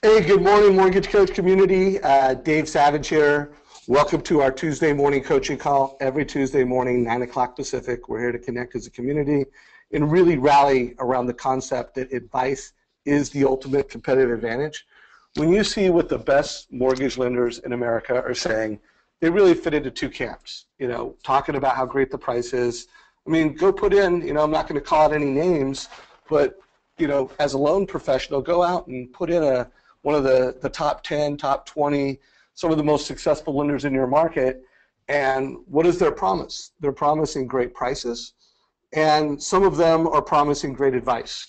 Hey, good morning, Mortgage Coach community. Dave Savage here. Welcome to our Tuesday morning coaching call. Every Tuesday morning, 9 o'clock Pacific. We're here to connect as a community and really rally around the concept that advice is the ultimate competitive advantage. When you see what the best mortgage lenders in America are saying, they really fit into two camps. You know, talking about how great the price is. I mean, go put in, I'm not going to call out any names, but, as a loan professional, go out and put in one of the top 10, top 20, some of the most successful lenders in your market, and what is their promise? They're promising great prices, and some of them are promising great advice.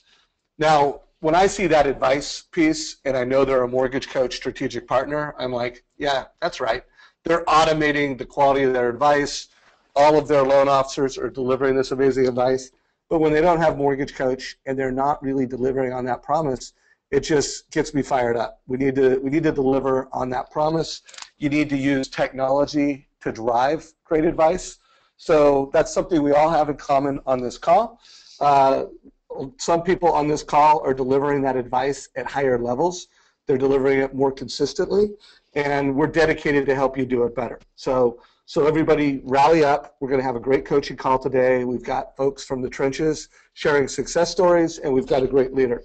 Now, when I see that advice piece, and I know they're a Mortgage Coach strategic partner, I'm like, yeah, that's right. They're automating the quality of their advice. All of their loan officers are delivering this amazing advice. But when they don't have Mortgage Coach and they're not really delivering on that promise, it just gets me fired up. We need to deliver on that promise. You need to use technology to drive great advice. So that's something we all have in common on this call. Some people on this call are delivering that advice at higher levels. They're delivering it more consistently, and we're dedicated to help you do it better. So everybody rally up. We're going to have a great coaching call today. We've got folks from the trenches sharing success stories, and we've got a great leader.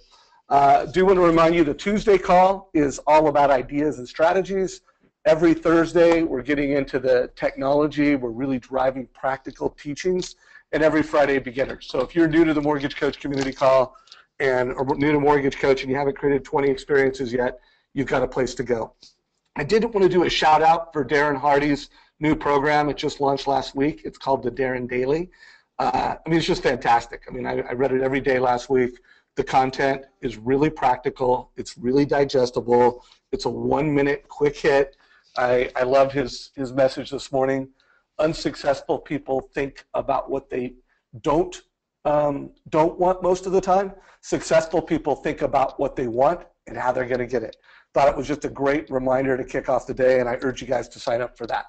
I do want to remind you the Tuesday call is all about ideas and strategies. Every Thursday, we're getting into the technology. We're really driving practical teachings, and every Friday, beginners. So if you're new to the Mortgage Coach community call or new to Mortgage Coach and you haven't created 20 experiences yet, you've got a place to go. I did want to do a shout out for Darren Hardy's new program. It just launched last week. It's called the Darren Daily. It's just fantastic. I read it every day last week. The content is really practical. It's really digestible. It's a 1-minute quick hit. I loved his message this morning. Unsuccessful people think about what they don't want most of the time. Successful people think about what they want and how they're going to get it. Thought it was just a great reminder to kick off the day, and I urge you guys to sign up for that.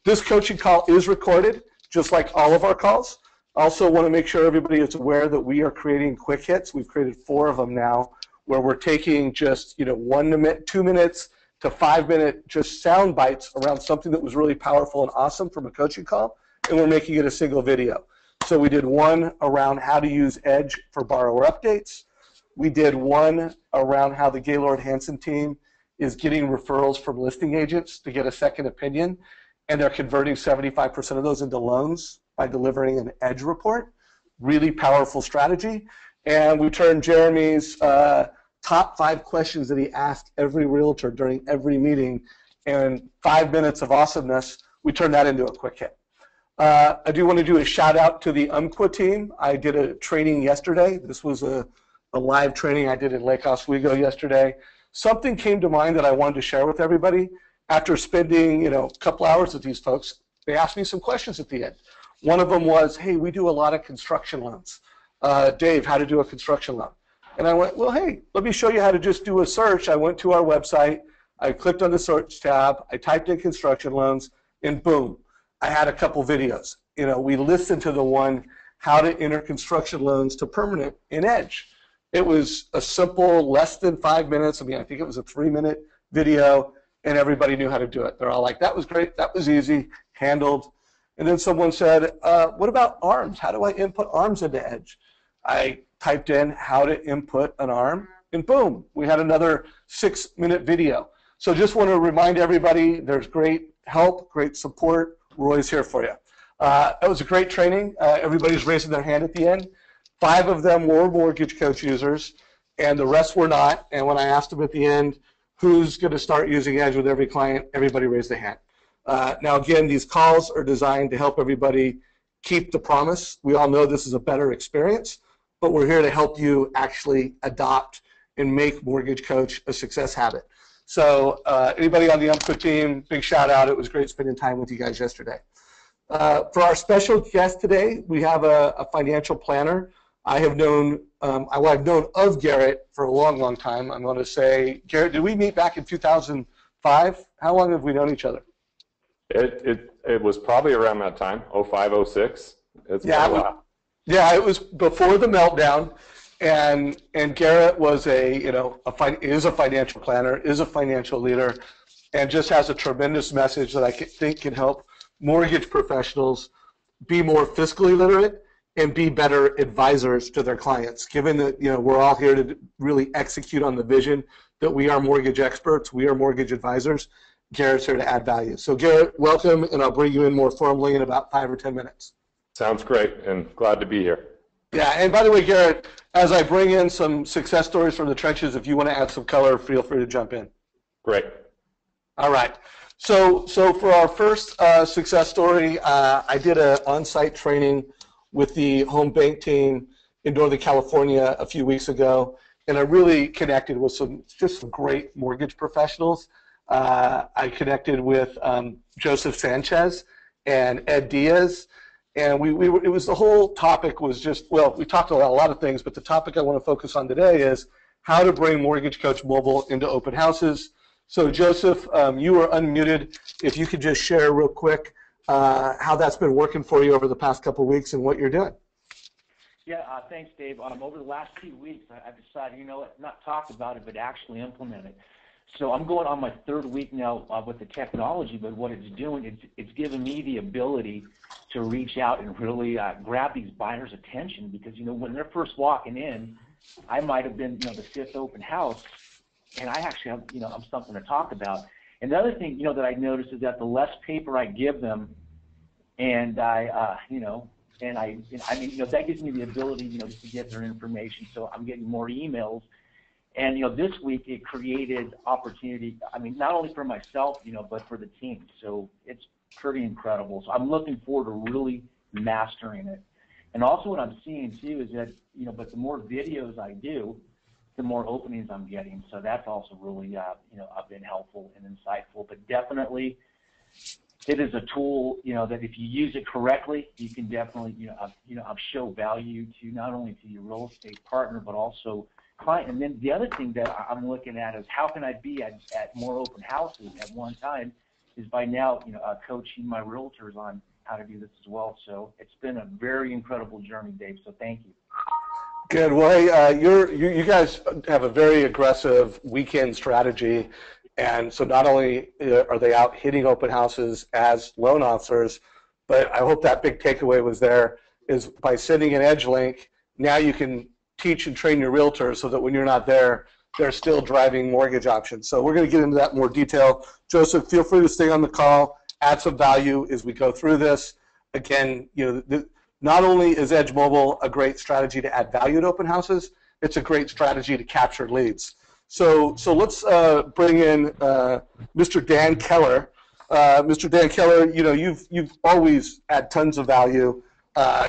This coaching call is recorded, just like all of our calls. Also want to make sure everybody is aware that we are creating quick hits. We've created 4 of them now, where we're taking just 2 minutes to 5-minute just sound bites around something that was really powerful and awesome from a coaching call, and we're making it a single video. So we did one around how to use Edge for borrower updates. We did one around how the Gaylord Hanson team is getting referrals from listing agents to get a second opinion, and they're converting 75% of those into loans by delivering an Edge report. Really powerful strategy. And we turned Jeremy's top 5 questions that he asked every realtor during every meeting, and 5 minutes of awesomeness, we turned that into a quick hit. I do want to do a shout out to the UMQA team. I did a training yesterday. This was a live training I did in Lake Oswego yesterday. Something came to mind that I wanted to share with everybody. After spending a couple hours with these folks, they asked me some questions at the end. One of them was, hey, we do a lot of construction loans. Dave, how to do a construction loan? And I went, well, hey, let me show you how to just do a search. I went to our website. I clicked on the search tab. I typed in construction loans, and boom, I had a couple videos. We listened to the one, how to enter construction loans to permanent in Edge. It was a simple, less than 5 minutes. I think it was a 3-minute video, and everybody knew how to do it. They're all like, that was great. That was easy, handled. And then someone said, what about ARMs? How do I input ARMs into Edge? I typed in how to input an ARM, and boom, we had another 6-minute video. So just want to remind everybody there's great help, great support. We're always here for you. It was a great training. Everybody's raising their hand at the end. 5 of them were Mortgage Coach users, and the rest were not. And when I asked them at the end, who's going to start using Edge with every client, everybody raised their hand. Now, again, these calls are designed to help everybody keep the promise. We all know this is a better experience, but we're here to help you actually adopt and make Mortgage Coach a success habit. So anybody on the UMQA team, big shout out. It was great spending time with you guys yesterday. For our special guest today, we have a financial planner. I've known of Garrett for a long, long time. I'm going to say, Garrett, did we meet back in 2005? How long have we known each other? It was probably around that time, 05, 06. It's been a while. Yeah, it was before the meltdown. And Garrett was is a financial planner, is a financial leader, and just has a tremendous message that I think can help mortgage professionals be more fiscally literate and be better advisors to their clients. Given that we're all here to really execute on the vision that we are mortgage experts, we are mortgage advisors, Garrett's here to add value. So Garrett, welcome, and I'll bring you in more formally in about 5 or 10 minutes. Sounds great, and glad to be here. Yeah, and by the way, Garrett, as I bring in some success stories from the trenches, if you want to add some color, feel free to jump in. Great. All right. So for our first success story, I did an on-site training with the home bank team in Northern California a few weeks ago, and I really connected with some great mortgage professionals. I connected with Joseph Sanchez and Ed Diaz, and it was the whole topic was we talked about a lot of things, but the topic I want to focus on today is how to bring Mortgage Coach Mobile into open houses. So Joseph, you are unmuted. If you could just share real quick how that's been working for you over the past couple of weeks and what you're doing. Yeah, thanks, Dave. Over the last 2 weeks, I've decided, not talk about it, but actually implement it. So I'm going on my 3rd week now with the technology, but what it's doing, it's giving me the ability to reach out and really grab these buyers' attention because, when they're first walking in, I might have been, the 5th open house, and I actually have, I'm something to talk about. And the other thing, that I noticed is that the less paper I give them, and that gives me the ability, to get their information. So I'm getting more emails. And, this week it created opportunity, not only for myself, but for the team. So it's pretty incredible. So I'm looking forward to really mastering it. And also what I'm seeing, too, is that, but the more videos I do, the more openings I'm getting. So that's also really, been helpful and insightful. But definitely it is a tool, that if you use it correctly, you can definitely, show value to not only to your real estate partner, but also client. And then the other thing that I'm looking at is how can I be at more open houses at one time is by now, coaching my realtors on how to do this as well. So it's been a very incredible journey, Dave. So thank you. Good. Well, you guys have a very aggressive weekend strategy. And so not only are they out hitting open houses as loan officers, but I hope that big takeaway was there is by sending an edge link, now you can teach and train your realtors so that when you're not there, they're still driving mortgage options. So we're going to get into that in more detail. Joseph, feel free to stay on the call, add some value as we go through this. Again, not only is Edge Mobile a great strategy to add value to open houses, it's a great strategy to capture leads. So let's bring in Mr. Dan Keller. Mr. Dan Keller, you've always had tons of value.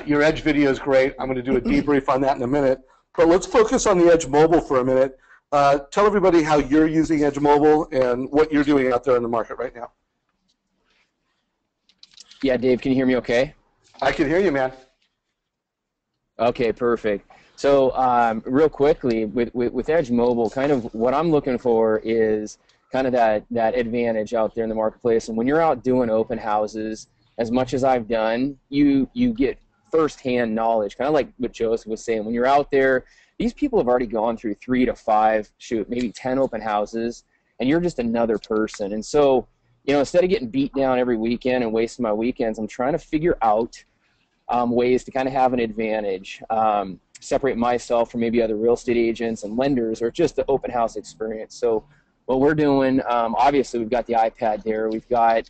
Your Edge video is great. I'm going to do a debrief on that in a minute. But let's focus on the Edge Mobile for a minute. Tell everybody how you're using Edge Mobile and what you're doing out there in the market right now. Yeah, Dave, can you hear me okay? I can hear you, man. Okay, perfect. So real quickly, with Edge Mobile, kind of what I'm looking for is kind of that advantage out there in the marketplace. And when you're out doing open houses, as much as I've done, you get firsthand knowledge, kind of like what Joseph was saying. When you're out there, these people have already gone through 3 to 5, maybe 10 open houses, and you're just another person. And so, instead of getting beat down every weekend and wasting my weekends, I'm trying to figure out ways to kind of have an advantage, separate myself from maybe other real estate agents and lenders, or just the open house experience. So what we're doing, obviously we've got the iPad there. We've got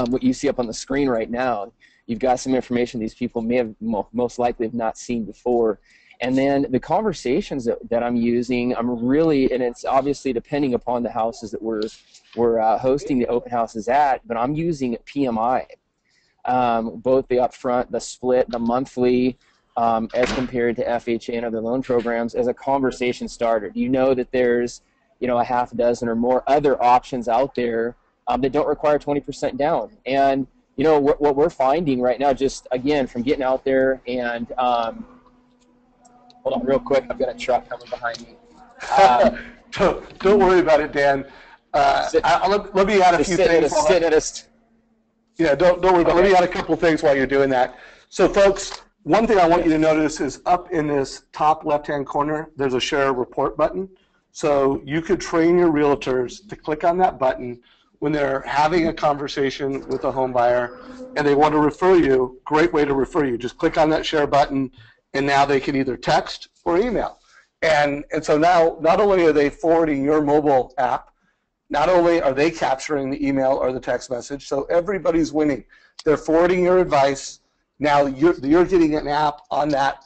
what you see up on the screen right now. You've got some information these people may have most likely have not seen before. And then the conversations that I'm using, I'm really, and it's obviously depending upon the houses that we're hosting the open houses at, but I'm using PMI, both the upfront, the split, the monthly, as compared to FHA and other loan programs as a conversation starter. You know that there's, a half a dozen or more other options out there that don't require 20% down. And, what we're finding right now, just again, from getting out there and, hold on real quick, I've got a truck coming behind me. Don't worry about it, Dan. Let me add a few things. Yeah, don't worry about it. Let me add a couple things while you're doing that. So, folks, one thing I want you to notice is up in this top left-hand corner, there's a share a report button. So you could train your realtors to click on that button when they're having a conversation with a home buyer and they want to refer you. Great way to refer you. Just click on that share button, and now they can either text or email. And so now not only are they forwarding your mobile app, not only are they capturing the email or the text message, so everybody's winning. They're forwarding your advice. Now you're getting an app on that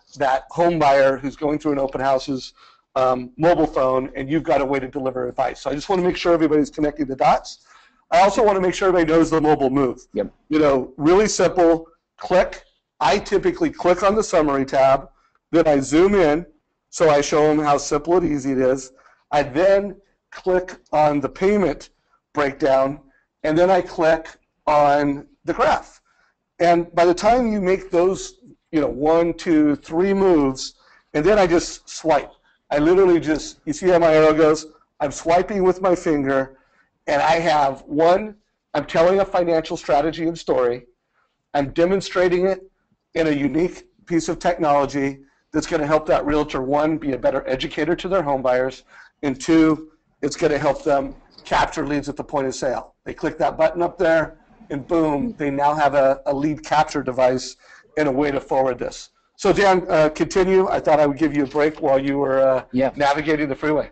home buyer who's going through an open house's mobile phone, and you've got a way to deliver advice. So I just want to make sure everybody's connecting the dots. I also want to make sure everybody knows the mobile move. Yep. You know, really simple, click. I typically click on the summary tab, then I zoom in, so I show them how simple and easy it is. I then click on the payment breakdown, and then I click on the graph. And by the time you make those, 1, 2, 3 moves, and then I just swipe. I literally just, you see how my arrow goes? I'm swiping with my finger, and I have I'm telling a financial strategy and story. I'm demonstrating it in a unique piece of technology that's going to help that realtor, 1, be a better educator to their home buyers, and 2, it's going to help them capture leads at the point of sale. They click that button up there, and boom, they now have a lead capture device and a way to forward this. So Dan, continue. I thought I would give you a break while you were navigating the freeway.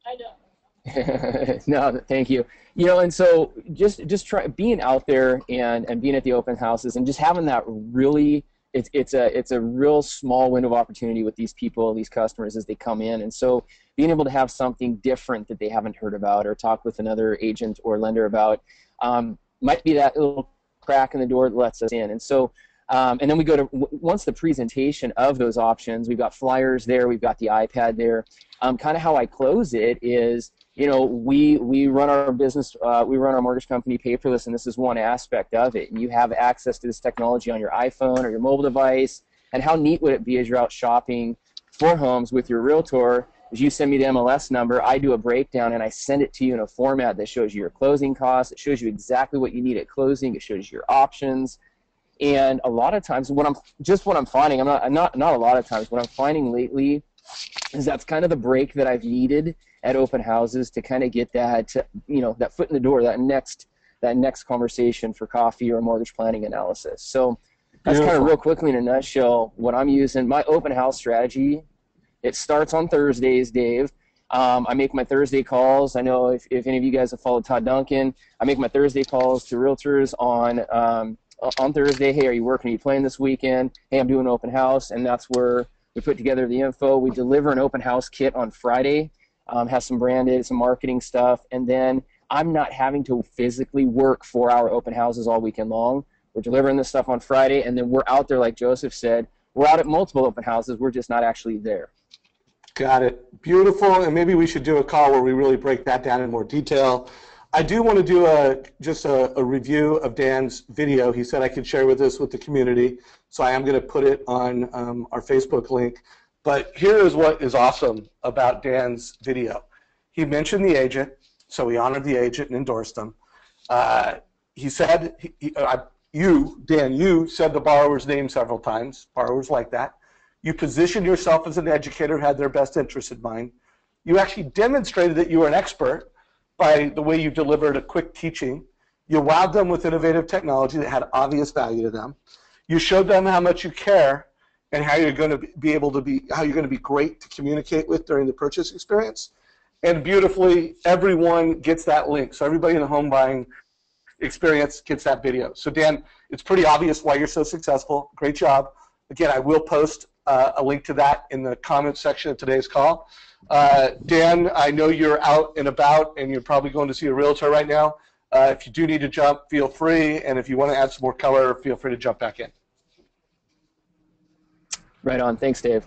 I know. No, thank you. And so just try being out there and being at the open houses and just having that really, it's a real small window of opportunity with these people, these customers as they come in. And so being able to have something different that they haven't heard about or talk with another agent or lender about might be that little crack in the door that lets us in. And so and then we go to, once the presentation of those options, we've got flyers there, we've got the iPad there. Kind of how I close it is, we run our business, we run our mortgage company paperless, and this is one aspect of it. And you have access to this technology on your iPhone or your mobile device. And how neat would it be as you're out shopping for homes with your realtor, is you send me the MLS number, I do a breakdown, and I send it to you in a format that shows you your closing costs, it shows you exactly what you need at closing, it shows you your options. And a lot of times, what I'm finding, not a lot of times, what I'm finding lately is that's kind of the break that I've needed at open houses to kind of get that, that foot in the door, that next conversation for coffee or mortgage planning analysis. So that's kind of real quickly in a nutshell what I'm using. My open house strategy, it starts on Thursdays, Dave. I make my Thursday calls. I know if any of you guys have followed Todd Duncan, I make my Thursday calls to realtors on Thursday. Hey, are you working? Are you playing this weekend? Hey, I'm doing an open house, and that's where we put together the info. We deliver an open house kit on Friday, has some branded, some marketing stuff, and then I'm not having to physically work 4-hour open houses all weekend long. We're delivering this stuff on Friday, and then we're out there, like Joseph said. We're out at multiple open houses. We're just not actually there. Got it. Beautiful. And maybe we should do a call where we really break that down in more detail. I do want to do just a review of Dan's video. He said I could share with the community, so I am going to put it on our Facebook link. But here is what is awesome about Dan's video. He mentioned the agent, so we honored the agent and endorsed him. He said, Dan, you said the borrower's name several times. Borrowers like that. You positioned yourself as an educator, had their best interests in mind. You actually demonstrated that you were an expert by the way you delivered a quick teaching. You wowed them with innovative technology that had obvious value to them. You showed them how much you care and how you're going to be great to communicate with during the purchase experience. And beautifully, everyone gets that link. So everybody in the home buying experience gets that video. So Dan, it's pretty obvious why you're so successful. Great job. Again, I will post a link to that in the comments section of today's call. Dan, I know you're out and about and you're probably going to see a realtor right now. If you do need to jump, feel free. And if you want to add some more color, feel free to jump back in. Right on. Thanks, Dave.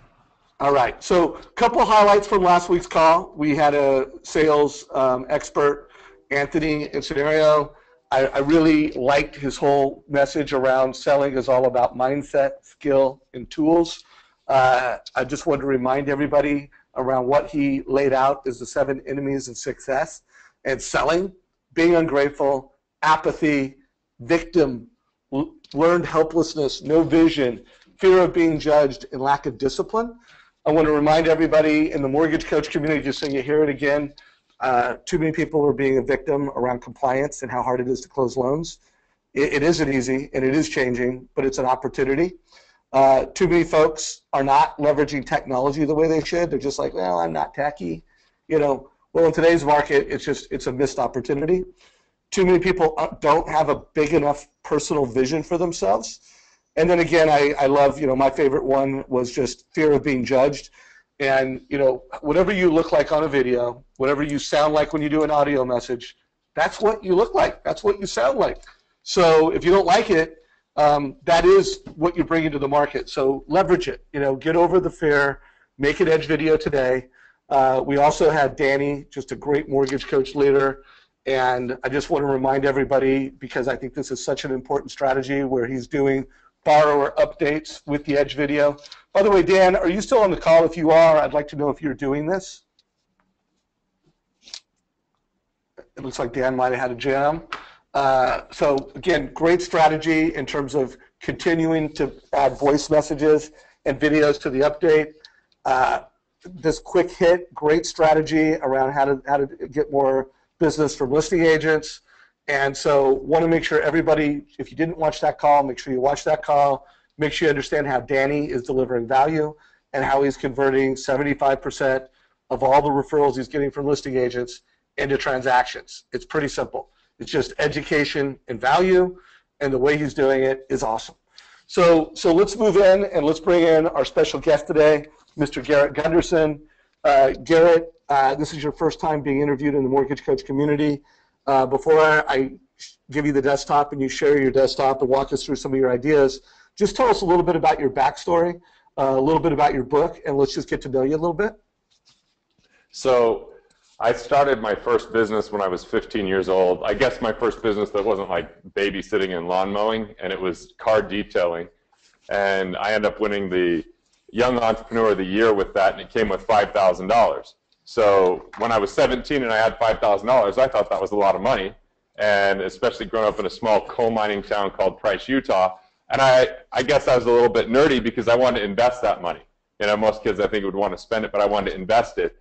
All right. So a couple of highlights from last week's call. We had a sales expert, Anthony, in scenario. I really liked his whole message around selling is all about mindset, skill, and tools. I just wanted to remind everybody around what he laid out is the 7 enemies of success. And selling, being ungrateful, apathy, victim, learned helplessness, no vision, fear of being judged, and lack of discipline. I want to remind everybody in the mortgage coach community, just so you hear it again, too many people are being a victim around compliance and how hard it is to close loans. It isn't easy, and it is changing, but it's an opportunity. Too many folks are not leveraging technology the way they should. They're just like, well, I'm not techie. Well, in today's market, it's a missed opportunity. Too many people don't have a big enough personal vision for themselves. And then again, I love, my favorite one was just fear of being judged. And, whatever you look like on a video, whatever you sound like when you do an audio message, that's what you look like. That's what you sound like. So if you don't like it, that is what you bring into the market. So leverage it. Get over the fear. Make an Edge video today. We also had Danny, just a great mortgage coach leader. And I just want to remind everybody, because I think this is such an important strategy, where he's doing borrower updates with the Edge video. By the way, Dan, are you still on the call? If you are, I'd like to know if you're doing this. It looks like Dan might have had a jam. So again, great strategy in terms of continuing to add voice messages and videos to the update. This quick hit, great strategy around how to get more business from listing agents. And so want to make sure everybody, if you didn't watch that call, make sure you watch that call. Make sure you understand how Danny is delivering value and how he's converting 75% of all the referrals he's getting from listing agents into transactions. It's pretty simple. It's just education and value, and the way he's doing it is awesome. So let's move in and let's bring in our special guest today, Mr. Garrett Gunderson. Garrett, this is your first time being interviewed in the mortgage coach community. Before I give you the desktop and you share your desktop and walk us through some of your ideas, just tell us a little bit about your backstory, a little bit about your book, and let's just get to know you a little bit. So I started my first business when I was 15 years old. I guess my first business that wasn't like babysitting and lawn mowing, and it was car detailing. And I ended up winning the Young Entrepreneur of the Year with that, and it came with $5,000. So when I was 17 and I had $5,000, I thought that was a lot of money, and especially growing up in a small coal mining town called Price, Utah. And I guess I was a little bit nerdy because I wanted to invest that money. Most kids I think would want to spend it, but I wanted to invest it.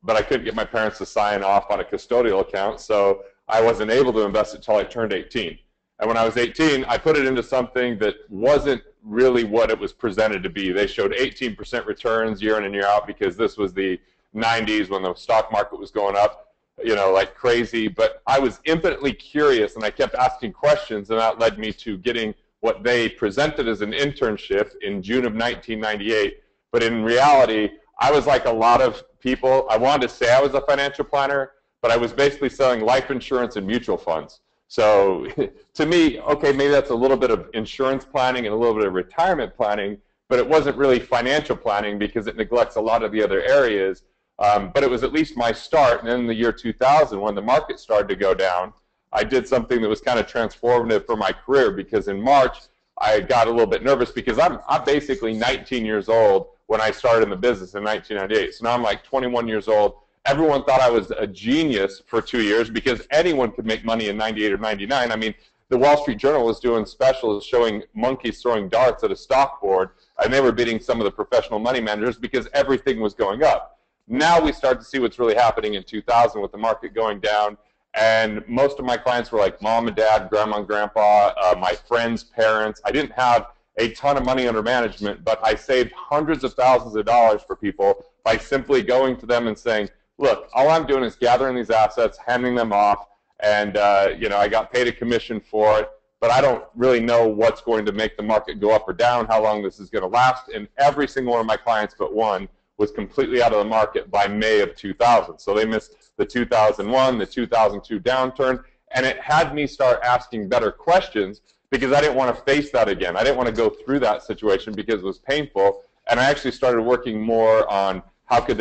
But I couldn't get my parents to sign off on a custodial account, so I wasn't able to invest it until I turned 18. And when I was 18, I put it into something that wasn't really what it was presented to be. They showed 18% returns year in and year out because this was the 90s when the stock market was going up, like crazy. But I was infinitely curious, and I kept asking questions, and that led me to getting what they presented as an internship in June of 1998. But in reality, I was like a lot of people. I wanted to say I was a financial planner, but I was basically selling life insurance and mutual funds. So to me, okay, maybe that's a little bit of insurance planning and a little bit of retirement planning, but it wasn't really financial planning because it neglects a lot of the other areas. But it was at least my start. And then in the year 2000, when the market started to go down, I did something that was kind of transformative for my career, because in March, I got a little bit nervous because I'm basically 19 years old when I started in the business in 1998. So now I'm like 21 years old. Everyone thought I was a genius for 2 years because anyone could make money in 98 or 99. I mean, the Wall Street Journal was doing specials showing monkeys throwing darts at a stock board, and they were beating some of the professional money managers because everything was going up. Now we start to see what's really happening in 2000 with the market going down, and most of my clients were like mom and dad, grandma and grandpa, my friends' parents. I didn't have a ton of money under management, but I saved hundreds of thousands of dollars for people by simply going to them and saying, look, all I'm doing is gathering these assets, handing them off, and I got paid a commission for it, but I don't really know what's going to make the market go up or down, how long this is going to last. And every single one of my clients but one was completely out of the market by May of 2000. So they missed the 2001, the 2002 downturn, and it had me start asking better questions because I didn't want to face that again. I didn't want to go through that situation because it was painful, and I actually started working more on how could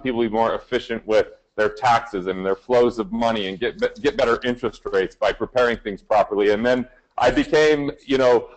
people be more efficient with their taxes and their flows of money and get better interest rates by preparing things properly. And then I became,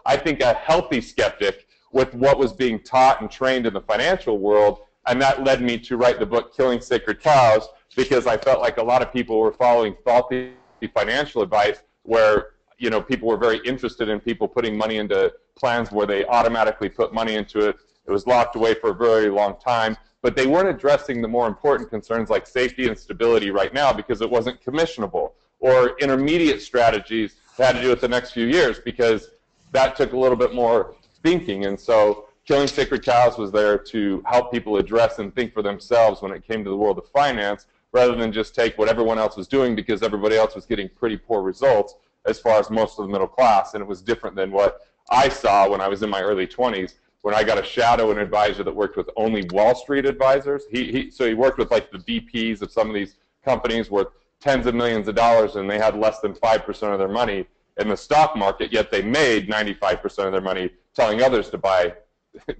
I think a healthy skeptic with what was being taught and trained in the financial world, and that led me to write the book Killing Sacred Cows, because I felt like a lot of people were following faulty financial advice where, you know, people were very interested in people putting money into plans where they automatically put money into it. It was locked away for a very long time, but they weren't addressing the more important concerns like safety and stability right now because it wasn't commissionable, or intermediate strategies that had to do with the next few years because that took a little bit more thinking. And so Killing Sacred Cows was there to help people address and think for themselves when it came to the world of finance, rather than just take what everyone else was doing because everybody else was getting pretty poor results as far as most of the middle class. And it was different than what I saw when I was in my early 20s, when I got a shadow an advisor that worked with only Wall Street advisors. So he worked with like the VPs of some of these companies worth tens of millions of dollars, and they had less than 5% of their money in the stock market, yet they made 95% of their money telling others to buy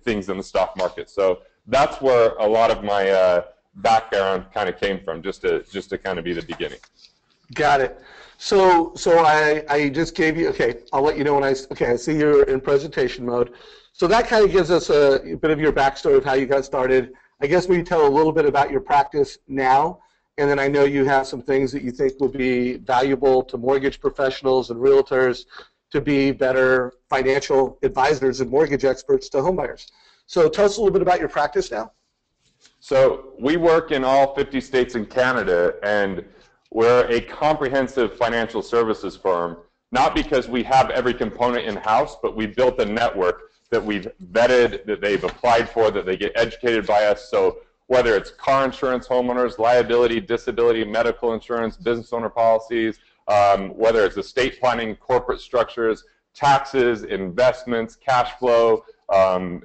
things in the stock market. So that's where a lot of my background kind of came from, just to kind of be the beginning. Got it. So I just gave you, okay, I'll let you know when I see you're in presentation mode. So that kind of gives us a bit of your backstory of how you got started. I guess maybe tell a little bit about your practice now, and then I know you have some things that you think will be valuable to mortgage professionals and realtors to be better financial advisors and mortgage experts to homebuyers. So tell us a little bit about your practice now. So we work in all 50 states in Canada, and we're a comprehensive financial services firm, not because we have every component in-house, but we built a network that we've vetted, that they've applied for, that they get educated by us. So whether it's car insurance, homeowners, liability, disability, medical insurance, business owner policies, whether it's estate planning, corporate structures, taxes, investments, cash flow,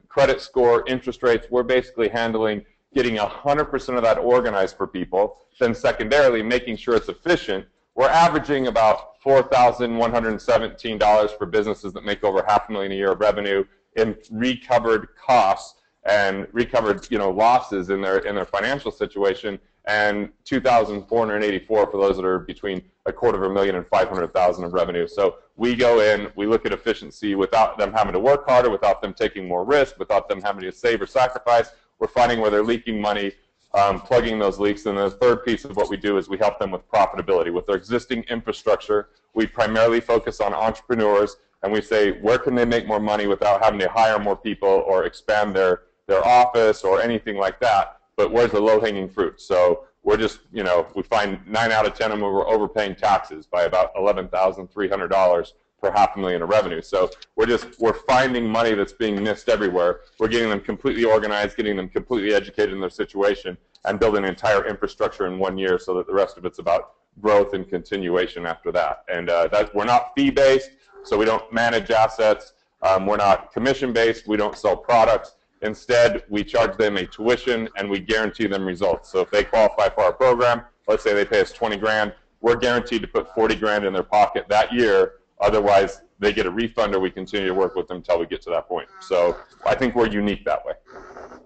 credit score, interest rates, we're basically handling getting 100% of that organized for people, then secondarily making sure it's efficient. We're averaging about $4,117 for businesses that make over $500,000 a year of revenue in recovered costs and recovered, you know, losses in their financial situation, and $2,484 for those that are between $250,000 and $500,000 of revenue. So we go in, we look at efficiency without them having to work harder, without them taking more risk, without them having to save or sacrifice. We're finding where they're leaking money, plugging those leaks. And the third piece of what we do is we help them with profitability. With their existing infrastructure, we primarily focus on entrepreneurs, and we say, where can they make more money without having to hire more people or expand their office or anything like that, but where's the low-hanging fruit? So we're just, you know, we find 9 out of 10 of them are overpaying taxes by about $11,300 per $500,000 of revenue. So we're finding money that's being missed everywhere. We're getting them completely organized, getting them completely educated in their situation, and building an entire infrastructure in 1 year so that the rest of it's about growth and continuation after that. And we're not fee-based, so we don't manage assets. We're not commission-based. We don't sell products. Instead, we charge them a tuition, and we guarantee them results. So if they qualify for our program, let's say they pay us 20 grand, we're guaranteed to put 40 grand in their pocket that year. Otherwise, they get a refund, or we continue to work with them until we get to that point. So I think we're unique that way.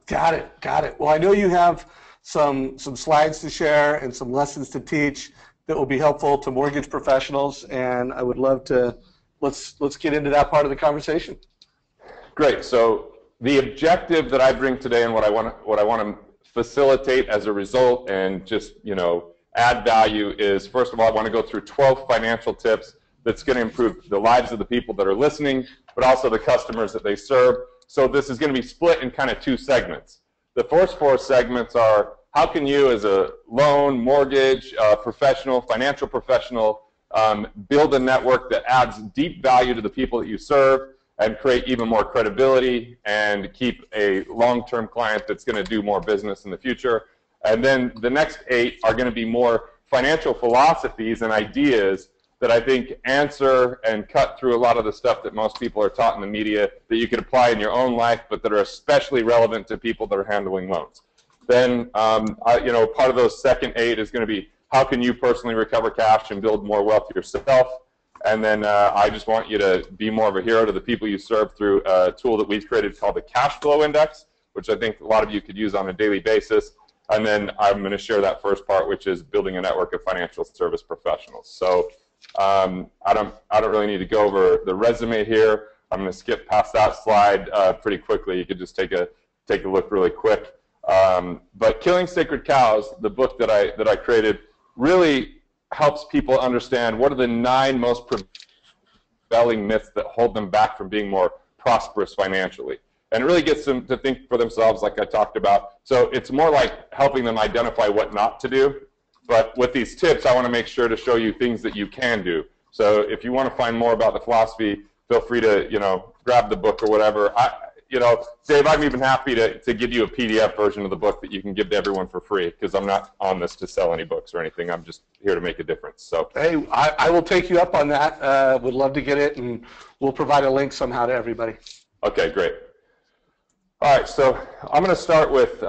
Got it. Got it. Well, I know you have some slides to share and some lessons to teach that will be helpful to mortgage professionals, and I would love to let's get into that part of the conversation. Great. So the objective that I bring today, and what I want to facilitate as a result, and just, you know, add value, is first of all, I want to go through 12 financial tips that's going to improve the lives of the people that are listening, but also the customers that they serve. So this is going to be split in kind of 2 segments. The first 4 segments are, how can you as a loan, mortgage, professional, financial professional, build a network that adds deep value to the people that you serve, and create even more credibility and keep a long-term client that's going to do more business in the future. And then the next 8 are going to be more financial philosophies and ideas that I think answer and cut through a lot of the stuff that most people are taught in the media that you could apply in your own life, but that are especially relevant to people that are handling loans. Then, you know, part of those second 8 is going to be, how can you personally recover cash and build more wealth yourself? And then I just want you to be more of a hero to the people you serve through a tool that we've created called the Cash Flow Index, which I think a lot of you could use on a daily basis. And then I'm going to share that first part, which is building a network of financial service professionals. So I don't really need to go over the resume here. I'm going to skip past that slide pretty quickly. You could just take a look really quick. But Killing Sacred Cows, the book that I created, really helps people understand what are the 9 most dispelling myths that hold them back from being more prosperous financially. And it really gets them to think for themselves, like I talked about. So it's more like helping them identify what not to do. But with these tips, I want to make sure to show you things that you can do. So if you want to find more about the philosophy, feel free to, grab the book or whatever. Dave, I'm even happy to give you a PDF version of the book that you can give to everyone for free, because I'm not on this to sell any books or anything. I'm just here to make a difference. So Hey, I will take you up on that. Would love to get it, and we'll provide a link somehow to everybody. Okay, great. All right, so I'm going to start with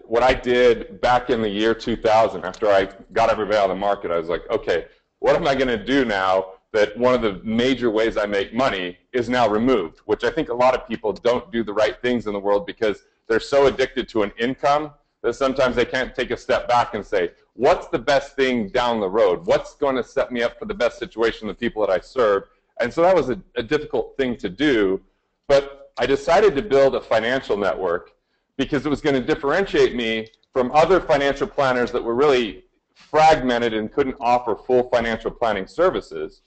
what I did back in the year 2000. After I got everybody out of the market, I was like, okay, what am I going to do now that one of the major ways I make money is now removed, which I think a lot of people don't do the right things in the world because they're so addicted to an income that sometimes they can't take a step back and say, what's the best thing down the road? What's going to set me up for the best situation, the people that I serve? And so that was a difficult thing to do, but I decided to build a financial network because it was going to differentiate me from other financial planners that were really fragmented and couldn't offer full financial planning services.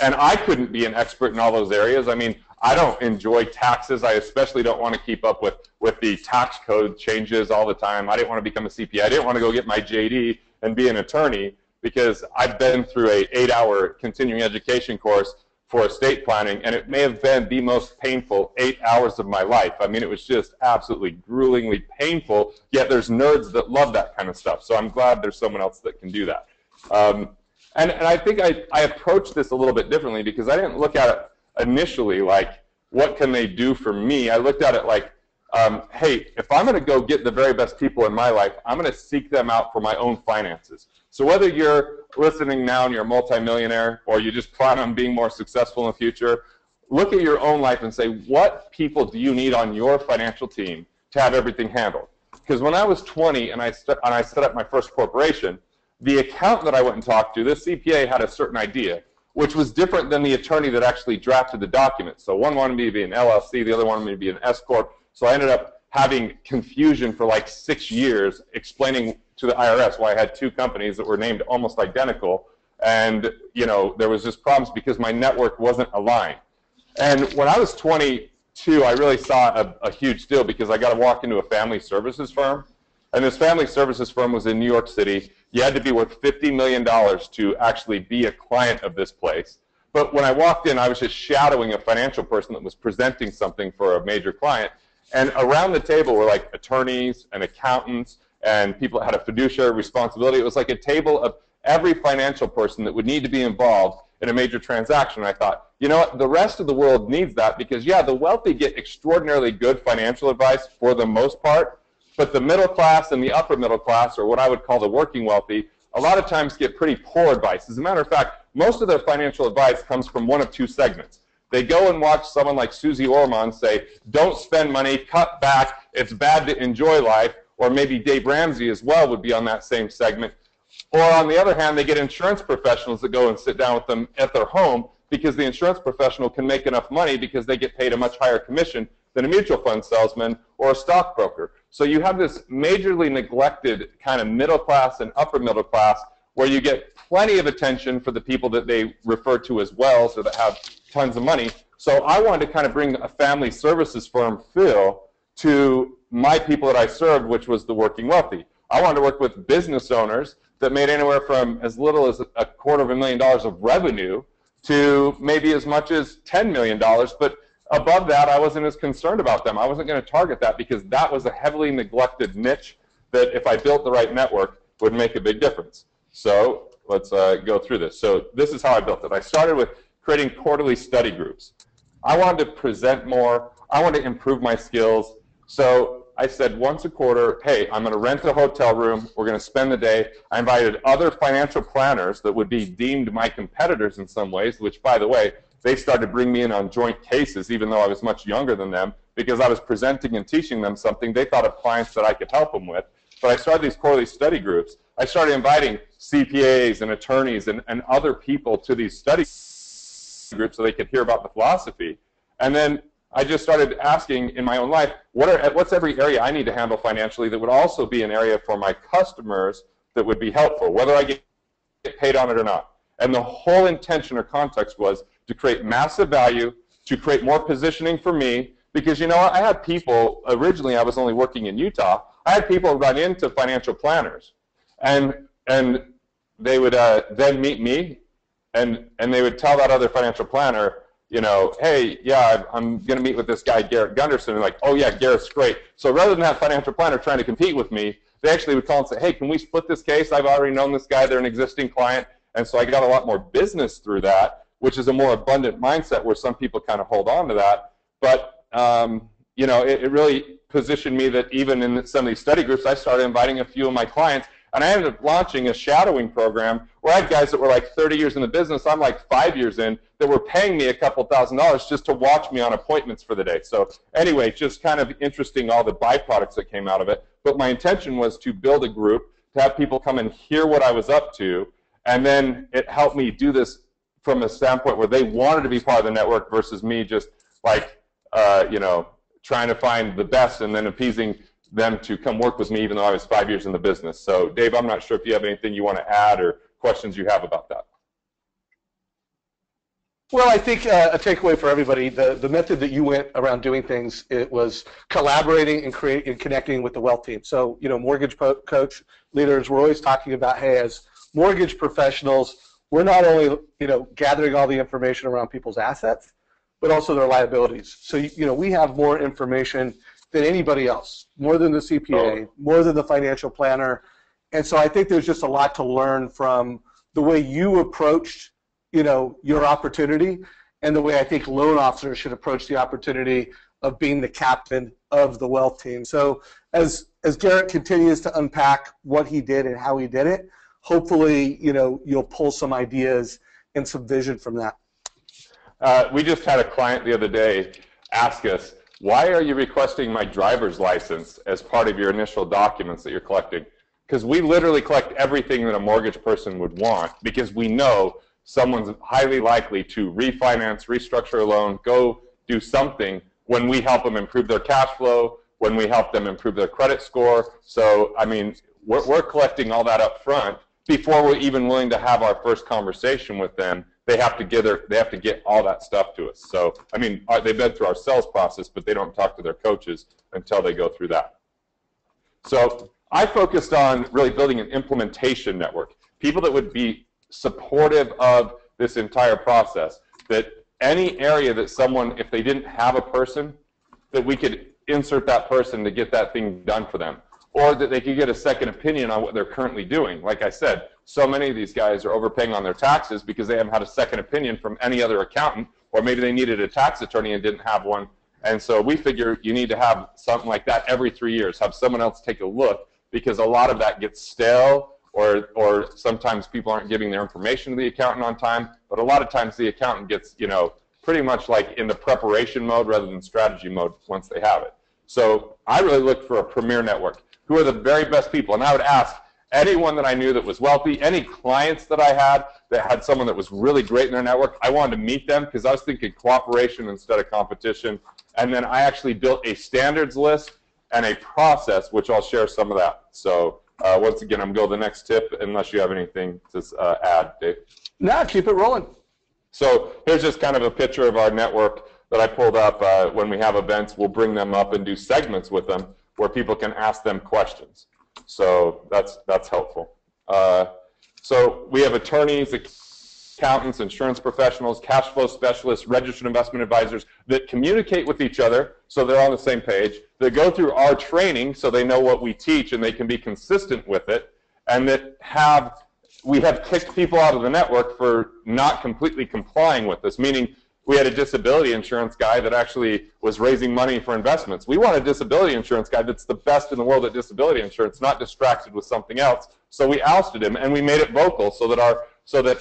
And I couldn't be an expert in all those areas. I mean, I don't enjoy taxes. I especially don't want to keep up with the tax code changes all the time. I didn't want to become a CPA. I didn't want to go get my JD and be an attorney because I've been through an 8-hour continuing education course for estate planning, and it may have been the most painful 8 hours of my life. I mean, it was just absolutely gruelingly painful, yet there's nerds that love that kind of stuff. So I'm glad there's someone else that can do that. And I think I approached this a little bit differently because I didn't look at it initially like, what can they do for me? I looked at it like, hey, if I'm going to go get the very best people in my life, I'm going to seek them out for my own finances. So whether you're listening now and you're a multimillionaire or you just plan on being more successful in the future, look at your own life and say, what people do you need on your financial team to have everything handled? Because when I was 20 and I set up my first corporation, the accountant that I went and talked to, this CPA had a certain idea, which was different than the attorney that actually drafted the documents. So one wanted me to be an LLC, the other wanted me to be an S Corp. So I ended up having confusion for like 6 years explaining to the IRS why I had 2 companies that were named almost identical. And, there was just problems because my network wasn't aligned. And when I was 22, I really saw a huge deal because I got to walk into a family services firm. And this family services firm was in New York City. You had to be worth $50 million to actually be a client of this place. But when I walked in, I was just shadowing a financial person that was presenting something for a major client. And around the table were like attorneys and accountants and people that had a fiduciary responsibility. It was like a table of every financial person that would need to be involved in a major transaction. And I thought, you know what, the rest of the world needs that because, yeah, the wealthy get extraordinarily good financial advice for the most part, but the middle class and the upper middle class, or what I would call the working wealthy, a lot of times get pretty poor advice. As a matter of fact, most of their financial advice comes from one of 2 segments. They go and watch someone like Susie Orman say, don't spend money, cut back, it's bad to enjoy life, or maybe Dave Ramsey as well would be on that same segment. Or on the other hand, they get insurance professionals that go and sit down with them at their home because the insurance professional can make enough money because they get paid a much higher commission than a mutual fund salesman or a stockbroker. So you have this majorly neglected kind of middle class and upper middle class where you get plenty of attention for the people that they refer to as wells or that have tons of money. So I wanted to kind of bring a family services firm feel to my people that I served, which was the working wealthy. I wanted to work with business owners that made anywhere from as little as $250,000 of revenue to maybe as much as $10 million, but above that, I wasn't as concerned about them. I wasn't going to target that because that was a heavily neglected niche that if I built the right network would make a big difference. So let's go through this. So this is how I built it. I started with creating quarterly study groups. I wanted to present more. I wanted to improve my skills. So I said once a quarter, hey, I'm going to rent a hotel room. We're going to spend the day. I invited other financial planners that would be deemed my competitors in some ways, which, by the way, they started to bring me in on joint cases, even though I was much younger than them, because I was presenting and teaching them something. They thought of clients that I could help them with. But I started these quarterly study groups. I started inviting CPAs and attorneys and other people to these study groups so they could hear about the philosophy. And then I just started asking in my own life, what's every area I need to handle financially that would also be an area for my customers that would be helpful, whether I get paid on it or not. And the whole intention or context was to create massive value, to create more positioning for me, because you know what, I had people, originally I was only working in Utah, I had people run into financial planners, and they would then meet me, and they would tell that other financial planner, you know, hey, yeah, I'm going to meet with this guy, Garrett Gunderson, and like, oh yeah, Garrett's great. So rather than that financial planner trying to compete with me, they actually would call and say, hey, can we split this case? I've already known this guy, they're an existing client, and so I got a lot more business through that, which is a more abundant mindset where some people kind of hold on to that. But, you know, it really positioned me that even in some of these study groups, I started inviting a few of my clients, and I ended up launching a shadowing program where I had guys that were like 30 years in the business, I'm like 5 years in, that were paying me a couple $1,000s just to watch me on appointments for the day. So anyway, just kind of interesting, all the byproducts that came out of it. But my intention was to build a group, to have people come and hear what I was up to, and then it helped me do this from a standpoint where they wanted to be part of the network versus me just like, you know, trying to find the best and then appeasing them to come work with me even though I was 5 years in the business. So Dave, I'm not sure if you have anything you want to add or questions you have about that. Well, I think a takeaway for everybody, the method that you went around doing things, it was collaborating and connecting with the wealth team. So, you know, mortgage coach leaders, we're always talking about, hey, as mortgage professionals, we're not only, you know, gathering all the information around people's assets, but also their liabilities. So, you know, we have more information than anybody else, more than the CPA, more than the financial planner. And so I think there's just a lot to learn from the way you approached, you know, your opportunity, and the way I think loan officers should approach the opportunity of being the captain of the wealth team. So as Garrett continues to unpack what he did and how he did it, hopefully, you know, you'll pull some ideas and some vision from that. We just had a client the other day ask us, why are you requesting my driver's license as part of your initial documents that you're collecting? Because we literally collect everything that a mortgage person would want, because we know someone's highly likely to refinance, restructure a loan, go do something when we help them improve their cash flow, when we help them improve their credit score. So, I mean, we're collecting all that up front before we're even willing to have our first conversation with them. They have to get all that stuff to us. So, I mean, they've been through our sales process, but they don't talk to their coaches until they go through that. So I focused on really building an implementation network, people that would be supportive of this entire process, that any area that someone, if they didn't have a person, that we could insert that person to get that thing done for them, or that they could get a second opinion on what they're currently doing. Like I said, so many of these guys are overpaying on their taxes because they haven't had a second opinion from any other accountant, or maybe they needed a tax attorney and didn't have one. And so we figure you need to have something like that every 3 years, have someone else take a look, because a lot of that gets stale, or sometimes people aren't giving their information to the accountant on time, but a lot of times the accountant gets, you know, pretty much like in the preparation mode rather than strategy mode once they have it. So I really looked for a premier network. Who are the very best people? And I would ask anyone that I knew that was wealthy, any clients that I had that had someone that was really great in their network, I wanted to meet them because I was thinking cooperation instead of competition. And then I actually built a standards list and a process, which I'll share some of that. So once again, I'm going to go to the next tip, unless you have anything to add, Dave. No, keep it rolling. So here's just kind of a picture of our network that I pulled up. When we have events, we'll bring them up and do segments with them where people can ask them questions. So that's helpful. So we have attorneys, accountants, insurance professionals, cash flow specialists, registered investment advisors that communicate with each other so they're on the same page, that go through our training so they know what we teach and they can be consistent with it, and that we have kicked people out of the network for not completely complying with this, meaning we had a disability insurance guy that actually was raising money for investments. We want a disability insurance guy that's the best in the world at disability insurance, not distracted with something else. So we ousted him, and we made it vocal so that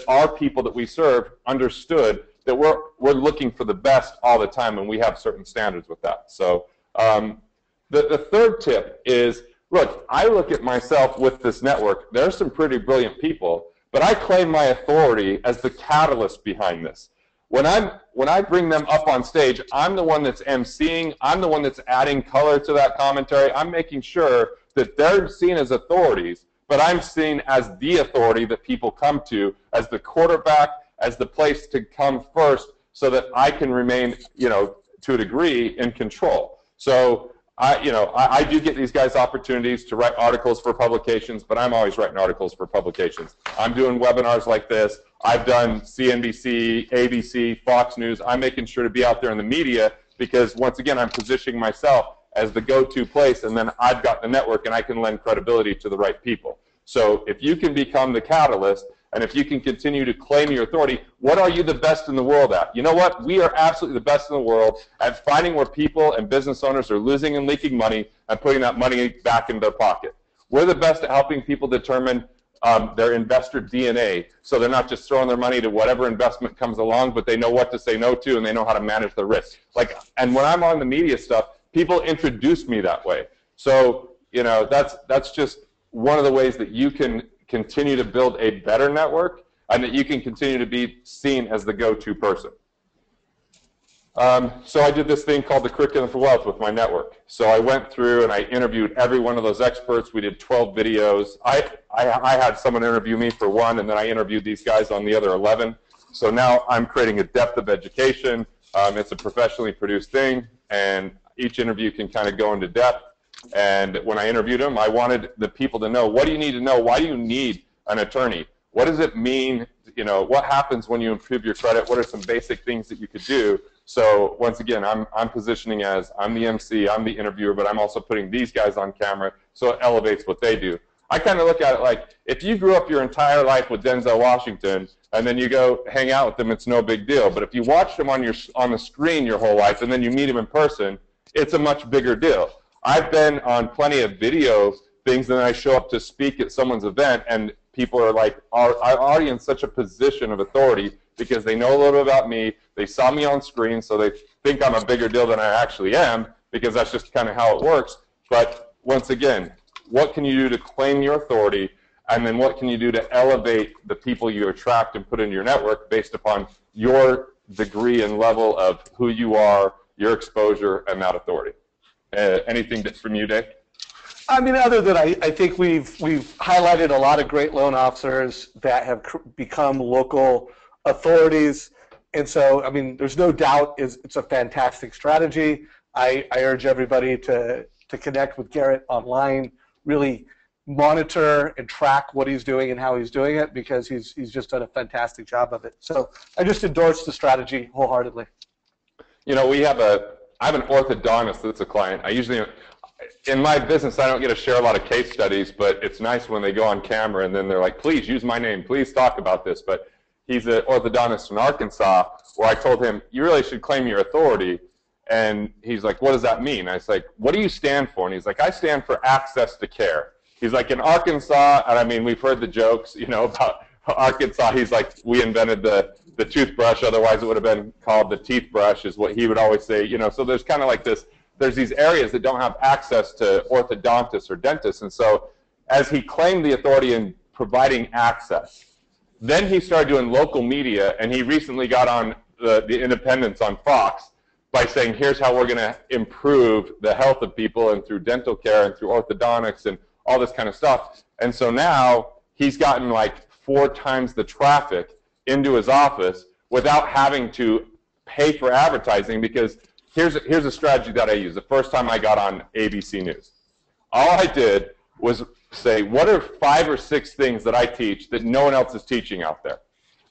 our people that we serve understood that we're looking for the best all the time, and we have certain standards with that. So the third tip is, look, I look at myself with this network. There are some pretty brilliant people, but I claim my authority as the catalyst behind this. When I bring them up on stage, I'm the one that's emceeing. I'm the one that's adding color to that commentary. I'm making sure that they're seen as authorities, but I'm seen as the authority that people come to, as the quarterback, as the place to come first so that I can remain, to a degree, in control. So I do get these guys opportunities to write articles for publications, but I'm always writing articles for publications. I'm doing webinars like this. I've done CNBC, ABC, Fox News. I'm making sure to be out there in the media because, once again, I'm positioning myself as the go-to place, and then I've got the network and I can lend credibility to the right people. So if you can become the catalyst, and if you can continue to claim your authority, what are you the best in the world at? You know what? We are absolutely the best in the world at finding where people and business owners are losing and leaking money and putting that money back in their pocket. We're the best at helping people determine their investor DNA, so they're not just throwing their money to whatever investment comes along, but they know what to say no to and they know how to manage the risk. And when I'm on the media stuff, people introduce me that way. So, that's just one of the ways that you can continue to build a better network and that you can continue to be seen as the go-to person. So I did this thing called the Curriculum for Wealth with my network. So I went through and I interviewed every one of those experts. We did 12 videos. I had someone interview me for one, and then I interviewed these guys on the other 11. So now I'm creating a depth of education. It's a professionally produced thing, and each interview can kind of go into depth. And when I interviewed them, I wanted the people to know, what do you need to know? Why do you need an attorney? What does it mean? What happens when you improve your credit? What are some basic things that you could do? So once again, I'm positioning as I'm the MC, I'm the interviewer, but I'm also putting these guys on camera, so it elevates what they do. I kind of look at it like, if you grew up your entire life with Denzel Washington, and then you go hang out with him, it's no big deal. But if you watched him on the screen your whole life, and then you meet him in person, it's a much bigger deal. I've been on plenty of video things, and then I show up to speak at someone's event, and people are like, are already in such a position of authority because they know a little bit about me. They saw me on screen, so they think I'm a bigger deal than I actually am, because that's just kind of how it works. But once again, what can you do to claim your authority, and then what can you do to elevate the people you attract and put into your network based upon your degree and level of who you are, your exposure, and that authority? Anything from you, Dave? I mean, other than I think we've highlighted a lot of great loan officers that have become local authorities, and so I mean, there's no doubt it's a fantastic strategy. I urge everybody to connect with Garrett online, really monitor and track what he's doing and how he's doing it, because he's just done a fantastic job of it. So I just endorse the strategy wholeheartedly. I have an orthodontist that's a client. I usually, in my business, I don't get to share a lot of case studies, but it's nice when they go on camera and then they're like, please use my name, please talk about this. But he's an orthodontist in Arkansas, where I told him, you really should claim your authority. And he's like, what does that mean? I was like, what do you stand for? And he's like, I stand for access to care. He's like, in Arkansas, and I mean, we've heard the jokes, about Arkansas. He's like, we invented the toothbrush, otherwise it would have been called the teeth brush, is what he would always say. So there's kind of like this, there's these areas that don't have access to orthodontists or dentists. And so as he claimed the authority in providing access, then he started doing local media, and he recently got on the Independence on Fox by saying, here's how we're going to improve the health of people, and through dental care and through orthodontics and all this kind of stuff. And so now he's gotten like 4 times the traffic into his office without having to pay for advertising, because here's a strategy that I use. The first time I got on ABC News, all I did was say, what are 5 or 6 things that I teach that no one else is teaching out there?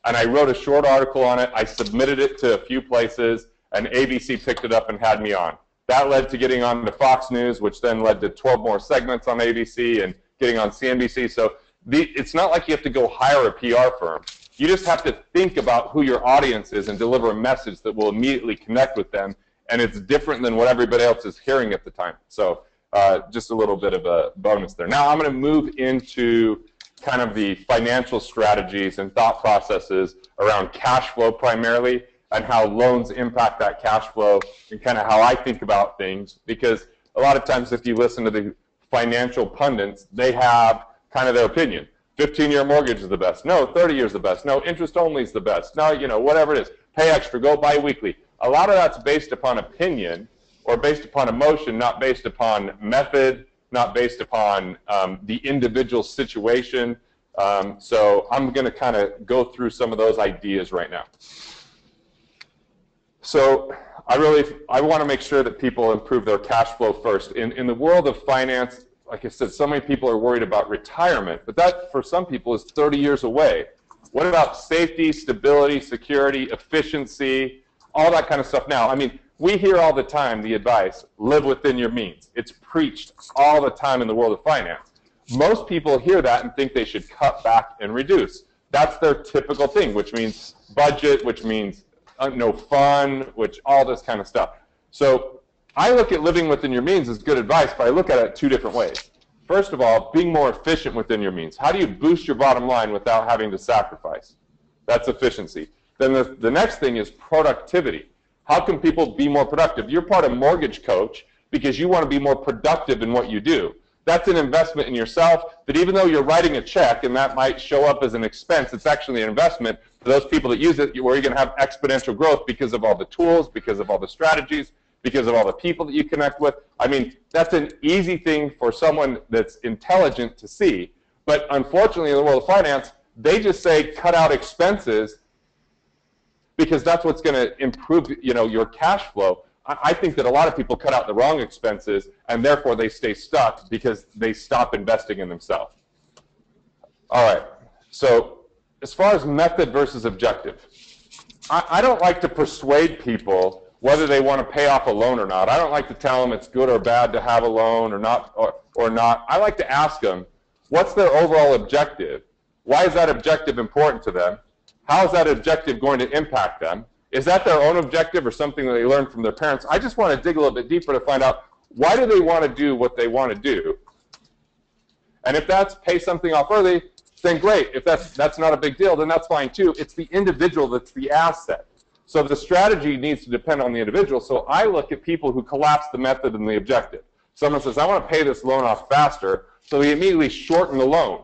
And I wrote a short article on it. I submitted it to a few places, and ABC picked it up and had me on. That led to getting on to Fox News, which then led to 12 more segments on ABC and getting on CNBC. So it's not like you have to go hire a PR firm. You just have to think about who your audience is and deliver a message that will immediately connect with them, and it's different than what everybody else is hearing at the time. So just a little bit of a bonus there. Now I'm going to move into kind of the financial strategies and thought processes around cash flow primarily, and how loans impact that cash flow, and kind of how I think about things. Because a lot of times if you listen to the financial pundits, they have kind of their opinion. 15-year mortgage is the best. No, 30 years is the best. No, interest only is the best. No, whatever it is. Pay extra, go bi-weekly. A lot of that's based upon opinion, or based upon emotion, not based upon method, not based upon the individual situation. So I'm going to kind of go through some of those ideas right now. So I want to make sure that people improve their cash flow first. In the world of finance, like I said, so many people are worried about retirement, but that for some people is 30 years away. What about safety, stability, security, efficiency, all that kind of stuff now? I mean, we hear all the time the advice, live within your means. It's preached all the time in the world of finance. Most people hear that and think they should cut back and reduce. That's their typical thing, which means budget, which means no fun, which all this kind of stuff. So I look at living within your means as good advice, but I look at it 2 different ways. First of all, being more efficient within your means. How do you boost your bottom line without having to sacrifice? That's efficiency. Then the next thing is productivity. How can people be more productive? You're part of Mortgage Coach because you want to be more productive in what you do. That's an investment in yourself that even though you're writing a check and that might show up as an expense, it's actually an investment for those people that use it where you're going to have exponential growth because of all the tools, because of all the strategies, because of all the people that you connect with. I mean, that's an easy thing for someone that's intelligent to see. But unfortunately, in the world of finance, they just say cut out expenses because that's what's going to improve, your cash flow. I think that a lot of people cut out the wrong expenses, and therefore they stay stuck because they stop investing in themselves. All right. So as far as method versus objective, I don't like to persuade people whether they want to pay off a loan or not. I don't like to tell them it's good or bad to have a loan or not. I like to ask them, what's their overall objective? Why is that objective important to them? How is that objective going to impact them? Is that their own objective or something that they learned from their parents? I just want to dig a little bit deeper to find out, why do they want to do what they want to do? And if that's pay something off early, then great. If that's not a big deal, then that's fine too. It's the individual that's the asset. So the strategy needs to depend on the individual. So I look at people who collapse the method and the objective. Someone says, I want to pay this loan off faster, so we immediately shorten the loan.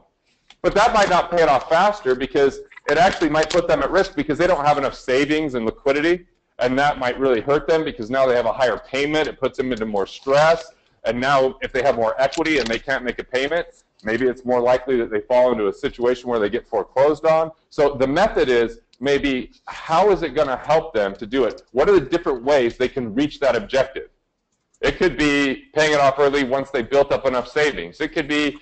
But that might not pay it off faster because it actually might put them at risk because they don't have enough savings and liquidity, and that might really hurt them because now they have a higher payment. It puts them into more stress, and now if they have more equity and they can't make a payment, maybe it's more likely that they fall into a situation where they get foreclosed on. So the method is maybe how is it going to help them to do it? What are the different ways they can reach that objective? It could be paying it off early once they built up enough savings. It could be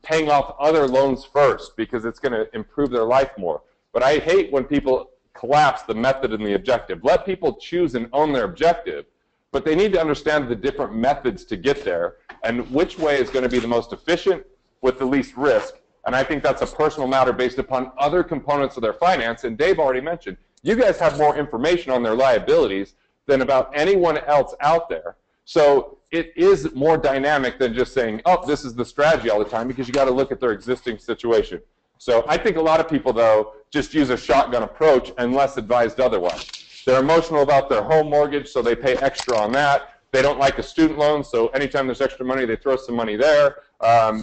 paying off other loans first because it's going to improve their life more. But I hate when people collapse the method and the objective. Let people choose and own their objective, but they need to understand the different methods to get there and which way is going to be the most efficient with the least risk. And I think that's a personal matter based upon other components of their finance. And Dave already mentioned, you guys have more information on their liabilities than about anyone else out there. So it is more dynamic than just saying, oh, this is the strategy all the time, because you got to look at their existing situation. So I think a lot of people, though, just use a shotgun approach unless advised otherwise. They're emotional about their home mortgage, so they pay extra on that. They don't like a student loan, so anytime there's extra money, they throw some money there.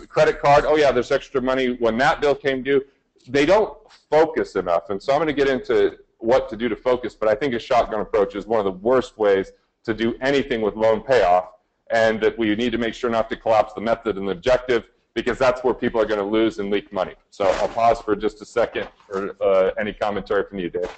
Credit card, oh yeah, there's extra money when that bill came due. They don't focus enough, and so I'm going to get into what to do to focus, but I think a shotgun approach is one of the worst ways to do anything with loan payoff, and that we need to make sure not to collapse the method and the objective, because that's where people are going to lose and leak money. So I'll pause for just a second for any commentary from you, Dave.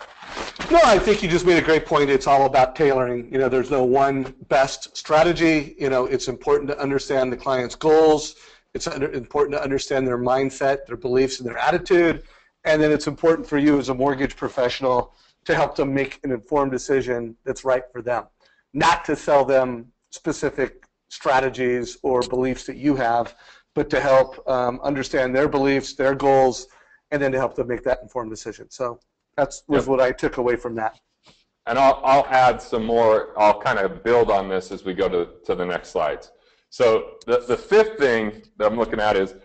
No, I think you just made a great point. It's all about tailoring. There's no one best strategy. It's important to understand the client's goals. It's important to understand their mindset, their beliefs, and their attitude. And then it's important for you as a mortgage professional to help them make an informed decision that's right for them, not to sell them specific strategies or beliefs that you have, but to help understand their beliefs, their goals, and then to help them make that informed decision. So that was what I took away from that. And I'll add some more. I'll kind of build on this as we go to the next slides. So the fifth thing that I'm looking at is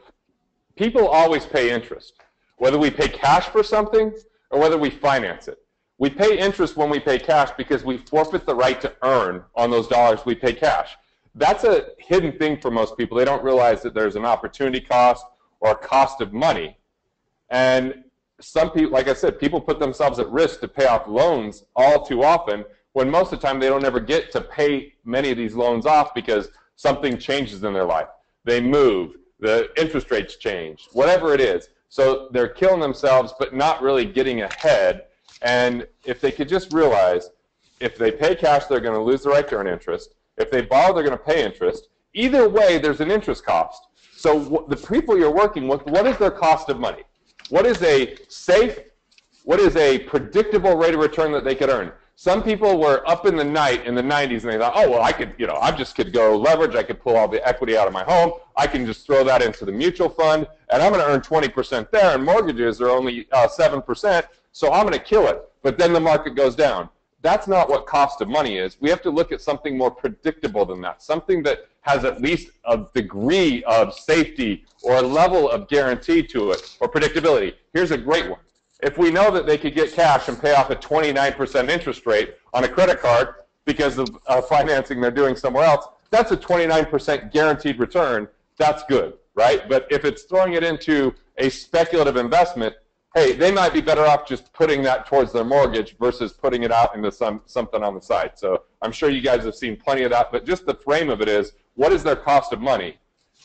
people always pay interest, whether we pay cash for something or whether we finance it. We pay interest when we pay cash because we forfeit the right to earn on those dollars we pay cash. That's a hidden thing for most people. They don't realize that there's an opportunity cost or a cost of money. And some people, like I said, people put themselves at risk to pay off loans all too often, when most of the time they don't ever get to pay many of these loans off because something changes in their life. They move, the interest rates change, whatever it is. So they're killing themselves but not really getting ahead. And if they could just realize if they pay cash, they're going to lose the right to earn interest. If they borrow, they're going to pay interest. Either way, there's an interest cost. So the people you're working with, what is their cost of money? What is a safe, what is a predictable rate of return that they could earn? Some people were up in the night in the 90s and they thought, oh, well, I could, I just could go leverage. I could pull all the equity out of my home. I can just throw that into the mutual fund and I'm going to earn 20% there. And mortgages are only 7%. So I'm going to kill it. But then the market goes down. That's not what cost of money is. We have to look at something more predictable than that, something that has at least a degree of safety or a level of guarantee to it or predictability. Here's a great one. If we know that they could get cash and pay off a 29% interest rate on a credit card because of financing they're doing somewhere else, that's a 29% guaranteed return. That's good, right? But if it's throwing it into a speculative investment, hey, they might be better off just putting that towards their mortgage versus putting it out into something on the side. So I'm sure you guys have seen plenty of that, but just the frame of it is, what is their cost of money?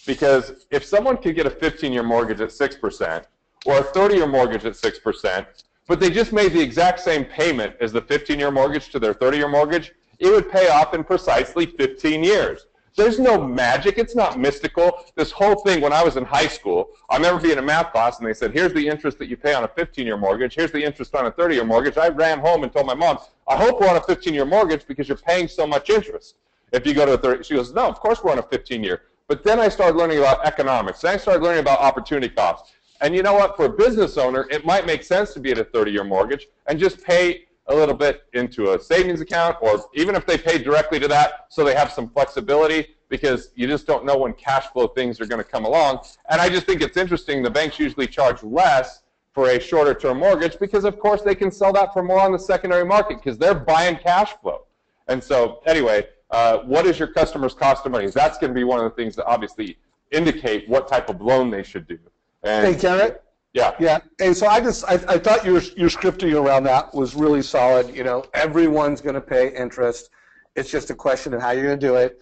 Because if someone could get a 15-year mortgage at 6% or a 30-year mortgage at 6%, but they just made the exact same payment as the 15-year mortgage to their 30-year mortgage, it would pay off in precisely 15 years. There's no magic. It's not mystical. This whole thing, when I was in high school, I remember being in a math class, and they said, here's the interest that you pay on a 15-year mortgage. Here's the interest on a 30-year mortgage. I ran home and told my mom, I hope we're on a 15-year mortgage because you're paying so much interest. If you go to a 30, she goes, no, of course we're on a 15-year. But then I started learning about economics. Then I started learning about opportunity costs. And you know what? For a business owner, it might make sense to be at a 30-year mortgage and just pay a little bit into a savings account, or even if they pay directly to that so they have some flexibility, because you just don't know when cash flow things are going to come along. And I just think it's interesting, the banks usually charge less for a shorter term mortgage because, of course, they can sell that for more on the secondary market because they're buying cash flow. And so anyway, what is your customer's cost of money? That's going to be one of the things that obviously indicate what type of loan they should do. And hey, Garrett. Yeah. Yeah. And so I thought your scripting around that was really solid. Everyone's going to pay interest. It's just a question of how you're going to do it.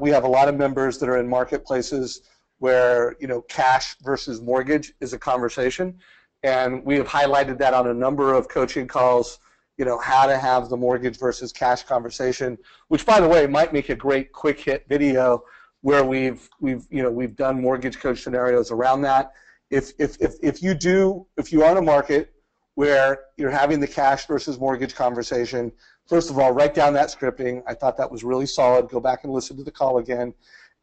We have a lot of members that are in marketplaces where, cash versus mortgage is a conversation. And we have highlighted that on a number of coaching calls, how to have the mortgage versus cash conversation, which, by the way, might make a great quick hit video where we've done mortgage coach scenarios around that. If you're on a market where you're having the cash versus mortgage conversation, first of all, write down that scripting. I thought that was really solid. Go back and listen to the call again.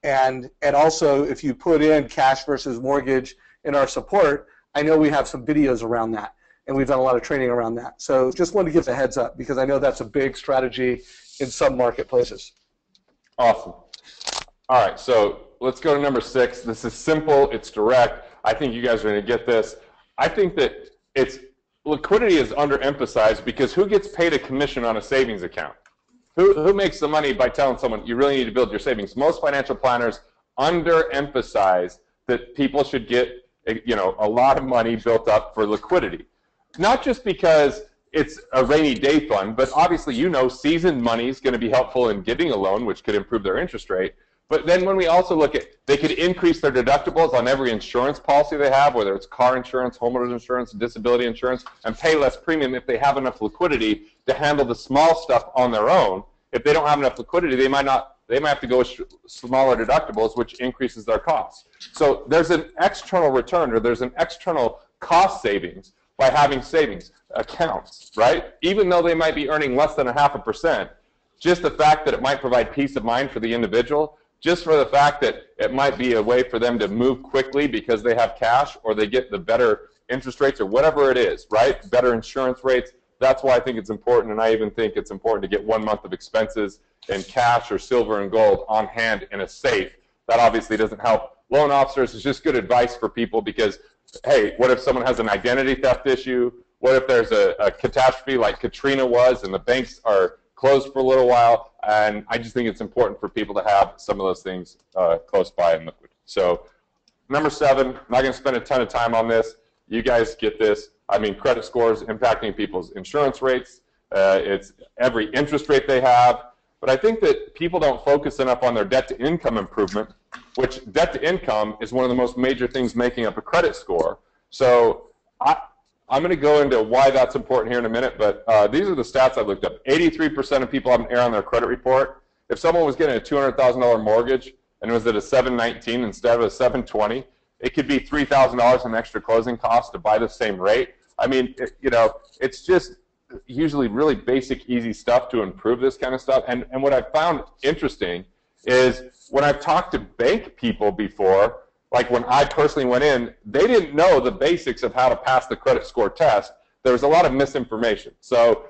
And also, if you put in cash versus mortgage in our support, I know we have some videos around that, and we've done a lot of training around that. So just wanted to give a heads up because I know that's a big strategy in some marketplaces. Awesome. All right, so let's go to number 6. This is simple. It's direct. I think you guys are going to get this. I think that liquidity is underemphasized because who gets paid a commission on a savings account? Who makes the money by telling someone you really need to build your savings? Most financial planners underemphasize that people should get a lot of money built up for liquidity. Not just because it's a rainy day fund, but obviously seasoned money is going to be helpful in getting a loan, which could improve their interest rate. But then when we also look at, they could increase their deductibles on every insurance policy they have, whether it's car insurance, homeowners insurance, disability insurance, and pay less premium if they have enough liquidity to handle the small stuff on their own. If they don't have enough liquidity, they might have to go with smaller deductibles, which increases their costs. So there's an external return, or there's an external cost savings by having savings accounts, right? Even though they might be earning less than 0.5%, just the fact that it might provide peace of mind for the individual, just for the fact that it might be a way for them to move quickly because they have cash, or they get the better interest rates, or whatever it is, right? Better insurance rates. That's why I think it's important, and I even think it's important to get 1 month of expenses in cash or silver and gold on hand in a safe. That obviously doesn't help loan officers. It's just good advice for people because, hey, what if someone has an identity theft issue? What if there's a catastrophe like Katrina was and the banks are closed for a little while? And I just think it's important for people to have some of those things close by and liquid. So number 7, I'm not going to spend a ton of time on this. You guys get this. I mean, credit scores impacting people's insurance rates. It's every interest rate they have. But I think that people don't focus enough on their debt-to-income improvement, which debt-to-income is one of the most major things making up a credit score. So I'm going to go into why that's important here in a minute, but these are the stats I've looked up. 83% of people have an error on their credit report. If someone was getting a $200,000 mortgage and it was at a 719 instead of a 720, it could be $3,000 in extra closing costs to buy the same rate. I mean, it's just usually really basic, easy stuff to improve this kind of stuff. And what I've found interesting is when I've talked to bank people before, like when I personally went in, they didn't know the basics of how to pass the credit score test. There was a lot of misinformation. So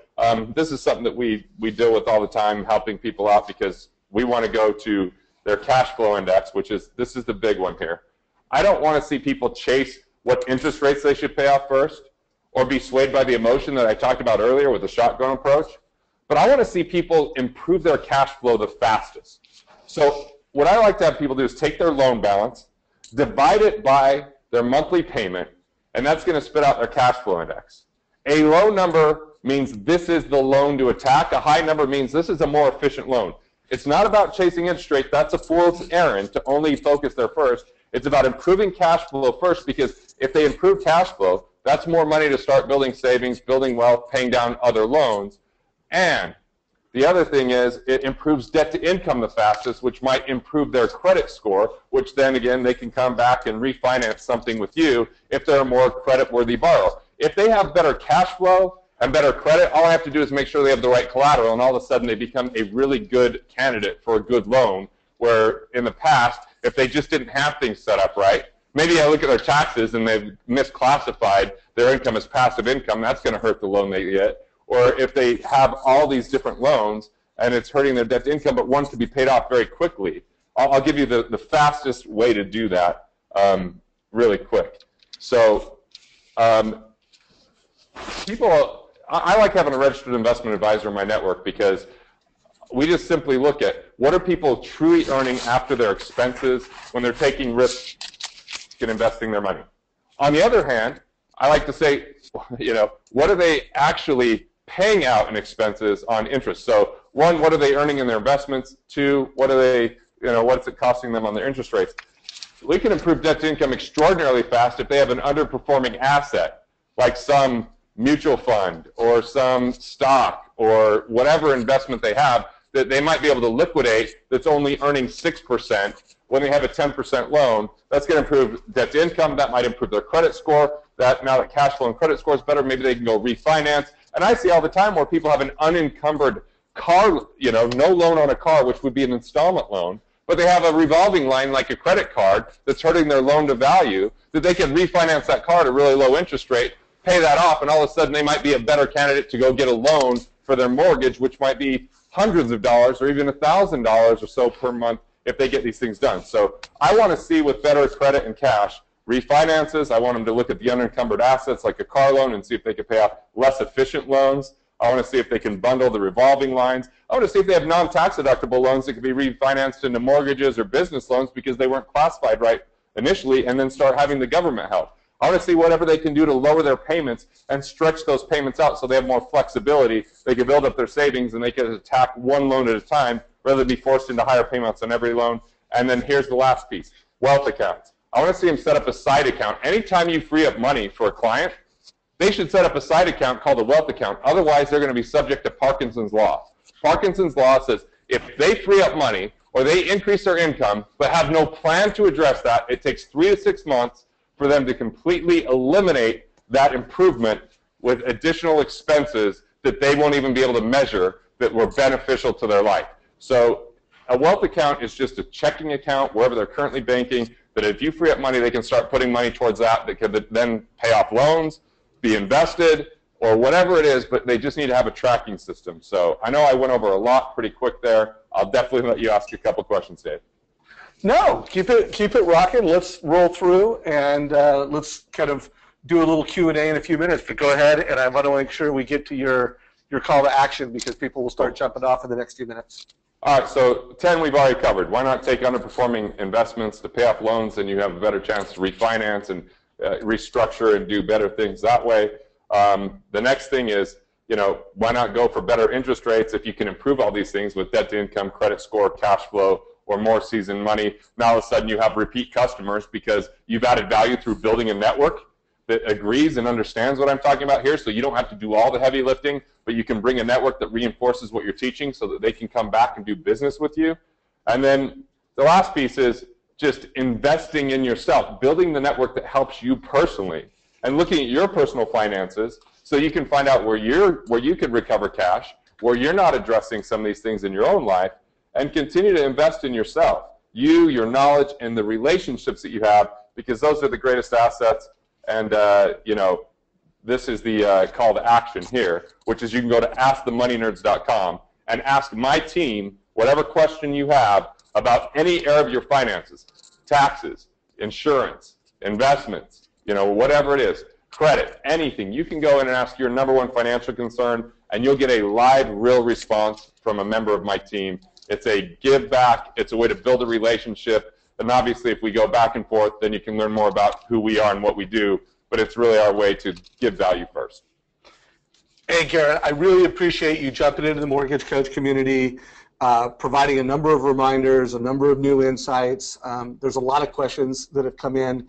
this is something that we deal with all the time, helping people out, because we want to go to their cash flow index, this is the big one here. I don't want to see people chase what interest rates they should pay off first, or be swayed by the emotion that I talked about earlier with the shotgun approach. But I want to see people improve their cash flow the fastest. So what I like to have people do is take their loan balance, divide it by their monthly payment, and that's going to spit out their cash flow index. A low number means this is the loan to attack. A high number means this is a more efficient loan. It's not about chasing interest rate. That's a fool's errand to only focus there first. It's about improving cash flow first, because if they improve cash flow, that's more money to start building savings, building wealth, paying down other loans. And the other thing is it improves debt to income the fastest, which might improve their credit score, which then again they can come back and refinance something with you if they're a more credit-worthy borrower. If they have better cash flow and better credit, all I have to do is make sure they have the right collateral, and all of a sudden they become a really good candidate for a good loan, where in the past, if they just didn't have things set up right, maybe I look at their taxes and they've misclassified their income as passive income, that's going to hurt the loan they get. Or if they have all these different loans and it's hurting their debt to income, but one to be paid off very quickly, I'll give you the fastest way to do that really quick. So I like having a registered investment advisor in my network, because we just simply look at what are people truly earning after their expenses when they're taking risks in investing their money. On the other hand, I like to say, what are they actually paying out in expenses on interest? So one, what are they earning in their investments? Two, what are they, what's it costing them on their interest rates? We can improve debt to income extraordinarily fast if they have an underperforming asset, like some mutual fund or some stock or whatever investment they have that they might be able to liquidate that's only earning 6% when they have a 10% loan. That's going to improve debt to income. That might improve their credit score. Now that cash flow and credit score is better, maybe they can go refinance. And I see all the time where people have an unencumbered car, no loan on a car, which would be an installment loan, but they have a revolving line like a credit card that's hurting their loan to value, that they can refinance that car at a really low interest rate, pay that off, and all of a sudden they might be a better candidate to go get a loan for their mortgage, which might be hundreds of dollars or even $1,000 or so per month if they get these things done. So I want to see, with better credit and cash, refinances. I want them to look at the unencumbered assets like a car loan and see if they can pay off less efficient loans. I want to see if they can bundle the revolving lines. I want to see if they have non-tax deductible loans that can be refinanced into mortgages or business loans because they weren't classified right initially, and then start having the government help. I want to see whatever they can do to lower their payments and stretch those payments out so they have more flexibility. They can build up their savings and they can attack one loan at a time rather than be forced into higher payments on every loan. And then here's the last piece, wealth accounts. I want to see them set up a side account. Anytime you free up money for a client, they should set up a side account called a wealth account. Otherwise, they're going to be subject to Parkinson's Law. Parkinson's Law says if they free up money or they increase their income but have no plan to address that, it takes 3 to 6 months for them to completely eliminate that improvement with additional expenses that they won't even be able to measure that were beneficial to their life. So a wealth account is just a checking account wherever they're currently banking, that if you free up money, they can start putting money towards that could then pay off loans, be invested, or whatever it is, but they just need to have a tracking system. So I know I went over a lot pretty quick there. I'll definitely let you ask a couple questions, Dave. No, keep it rocking. Let's roll through and let's kind of do a little Q&A in a few minutes. But go ahead, and I want to make sure we get to your call to action because people will start jumping off in the next few minutes. All right, so 10 we've already covered. Why not take underperforming investments to pay off loans, and you have a better chance to refinance and restructure and do better things that way. The next thing is, why not go for better interest rates if you can improve all these things with debt to income, credit score, cash flow, or more seasoned money. Now all of a sudden you have repeat customers because you've added value through building a network. that agrees and understands what I'm talking about here, so you don't have to do all the heavy lifting, but you can bring a network that reinforces what you're teaching so that they can come back and do business with you. And then the last piece is just investing in yourself, building the network that helps you personally, and looking at your personal finances so you can find out where you can recover cash, where you're not addressing some of these things in your own life, and continue to invest in yourself, you, your knowledge, and the relationships that you have, because those are the greatest assets. And, you know, this is the call to action here, which is you can go to askthemoneynerds.com and ask my team whatever question you have about any area of your finances, taxes, insurance, investments, you know, whatever it is, credit, anything. You can go in and ask your #1 financial concern, and you'll get a live, real response from a member of my team. It's a give back. It's a way to build a relationship. And obviously, if we go back and forth, then you can learn more about who we are and what we do. But it's really our way to give value first. Hey, Garrett, I really appreciate you jumping into the mortgage coach community, providing a number of reminders, a number of new insights. There's a lot of questions that have come in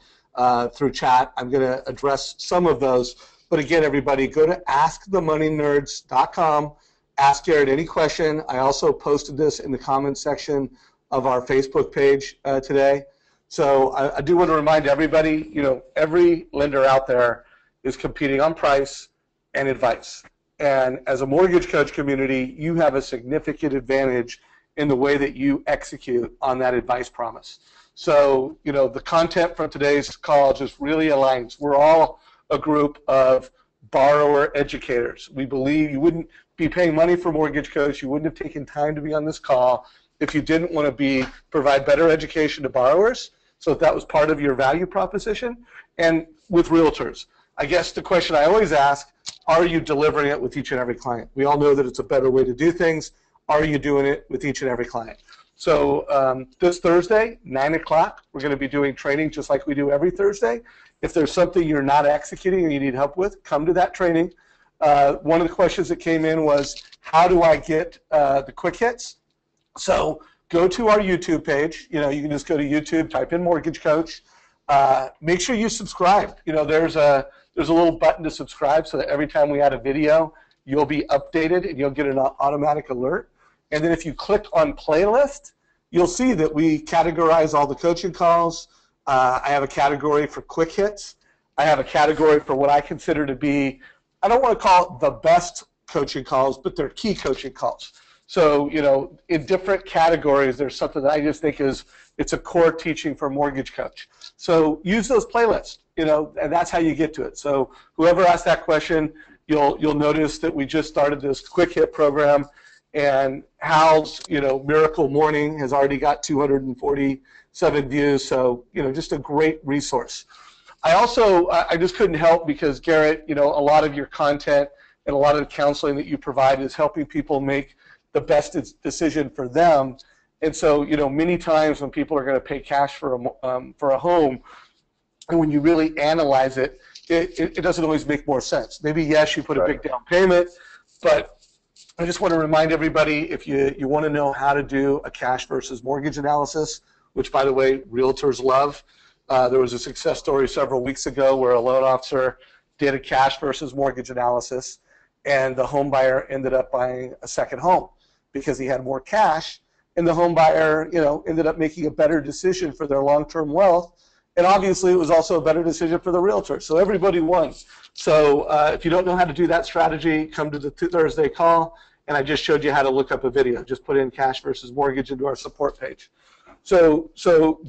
through chat. I'm going to address some of those. But again, everybody, go to askthemoneynerds.com. Ask Garrett any question. I also posted this in the comments section of our Facebook page today. So I do want to remind everybody, you know, every lender out there is competing on price and advice. And as a mortgage coach community, you have a significant advantage in the way that you execute on that advice promise. So, you know, the content from today's call just really aligns. We're all a group of borrower educators. We believe you wouldn't be paying money for mortgage coach. You wouldn't have taken time to be on this call if you didn't want to provide better education to borrowers, so that was part of your value proposition. And with realtors, I guess the question I always ask, are you delivering it with each and every client? We all know that it's a better way to do things. Are you doing it with each and every client? So this Thursday, 9 o'clock, we're going to be doing training just like we do every Thursday. If there's something you're not executing and you need help with, come to that training. One of the questions that came in was, how do I get the quick hits? So go to our YouTube page. You know, you can just go to YouTube, type in Mortgage Coach. Make sure you subscribe. You know, there's a little button to subscribe so that every time we add a video, you'll be updated and you'll get an automatic alert. And then if you click on playlist, you'll see that we categorize all the coaching calls. I have a category for quick hits. I have a category for what I consider to be, I don't want to call it the best coaching calls, but they're key coaching calls. So, you know, in different categories, there's something that I just think it's a core teaching for a mortgage coach. So use those playlists, you know, and that's how you get to it. So whoever asked that question, you'll notice that we just started this quick hit program, and Hal's, you know, Miracle Morning has already got 247 views. So, you know, just a great resource. I just couldn't help, because Garrett, you know, a lot of your content and a lot of the counseling that you provide is helping people make the best decision for them. And so, you know, many times when people are going to pay cash for a home, and when you really analyze it, it doesn't always make more sense. Maybe, yes, you put a big down payment, but I just want to remind everybody, if you want to know how to do a cash versus mortgage analysis, which, by the way, realtors love. There was a success story several weeks ago where a loan officer did a cash versus mortgage analysis, and the home buyer ended up buying a second home because he had more cash, and the home buyer, you know, ended up making a better decision for their long-term wealth, and obviously it was also a better decision for the realtor. So everybody won. So if you don't know how to do that strategy, come to the Thursday call, and I just showed you how to look up a video. Just put in cash versus mortgage into our support page. So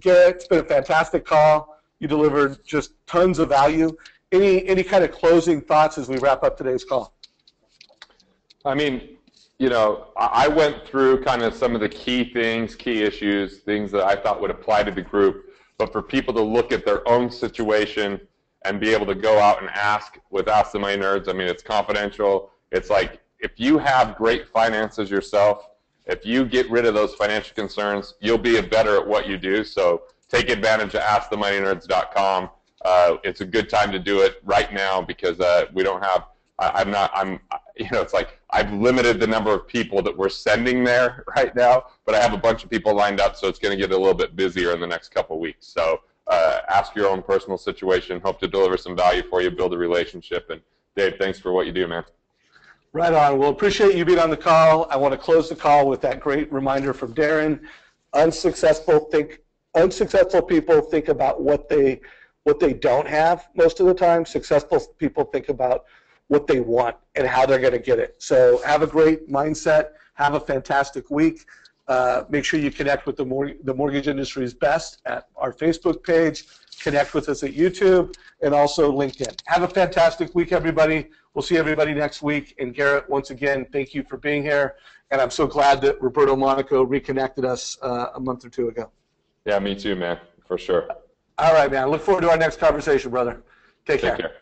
Garrett, it's been a fantastic call. You delivered just tons of value. Any kind of closing thoughts as we wrap up today's call? I mean, you know, I went through kind of some of the key things, key issues, things that I thought would apply to the group. But for people to look at their own situation and be able to go out and ask with Ask the Money Nerds, I mean, it's confidential. It's like, if you have great finances yourself, if you get rid of those financial concerns, you'll be better at what you do. So take advantage of askthemoneynerds.com. It's a good time to do it right now, because we don't have, you know, it's like I've limited the number of people that we're sending there right now, but I have a bunch of people lined up, so it's going to get a little bit busier in the next couple of weeks. So ask your own personal situation. Hope to deliver some value for you, build a relationship. And Dave, thanks for what you do, man. Right on. Well, appreciate you being on the call. I want to close the call with that great reminder from Darren. Unsuccessful people think about what they don't have most of the time. Successful people think about what they want and how they're going to get it. So have a great mindset. Have a fantastic week. Make sure you connect with the mortgage industry's best at our Facebook page. Connect with us at YouTube and also LinkedIn. Have a fantastic week, everybody. We'll see everybody next week. And Garrett, once again, thank you for being here. And I'm so glad that Roberto Monaco reconnected us a month or two ago. Yeah, me too, man, for sure. All right, man. Look forward to our next conversation, brother. Take care.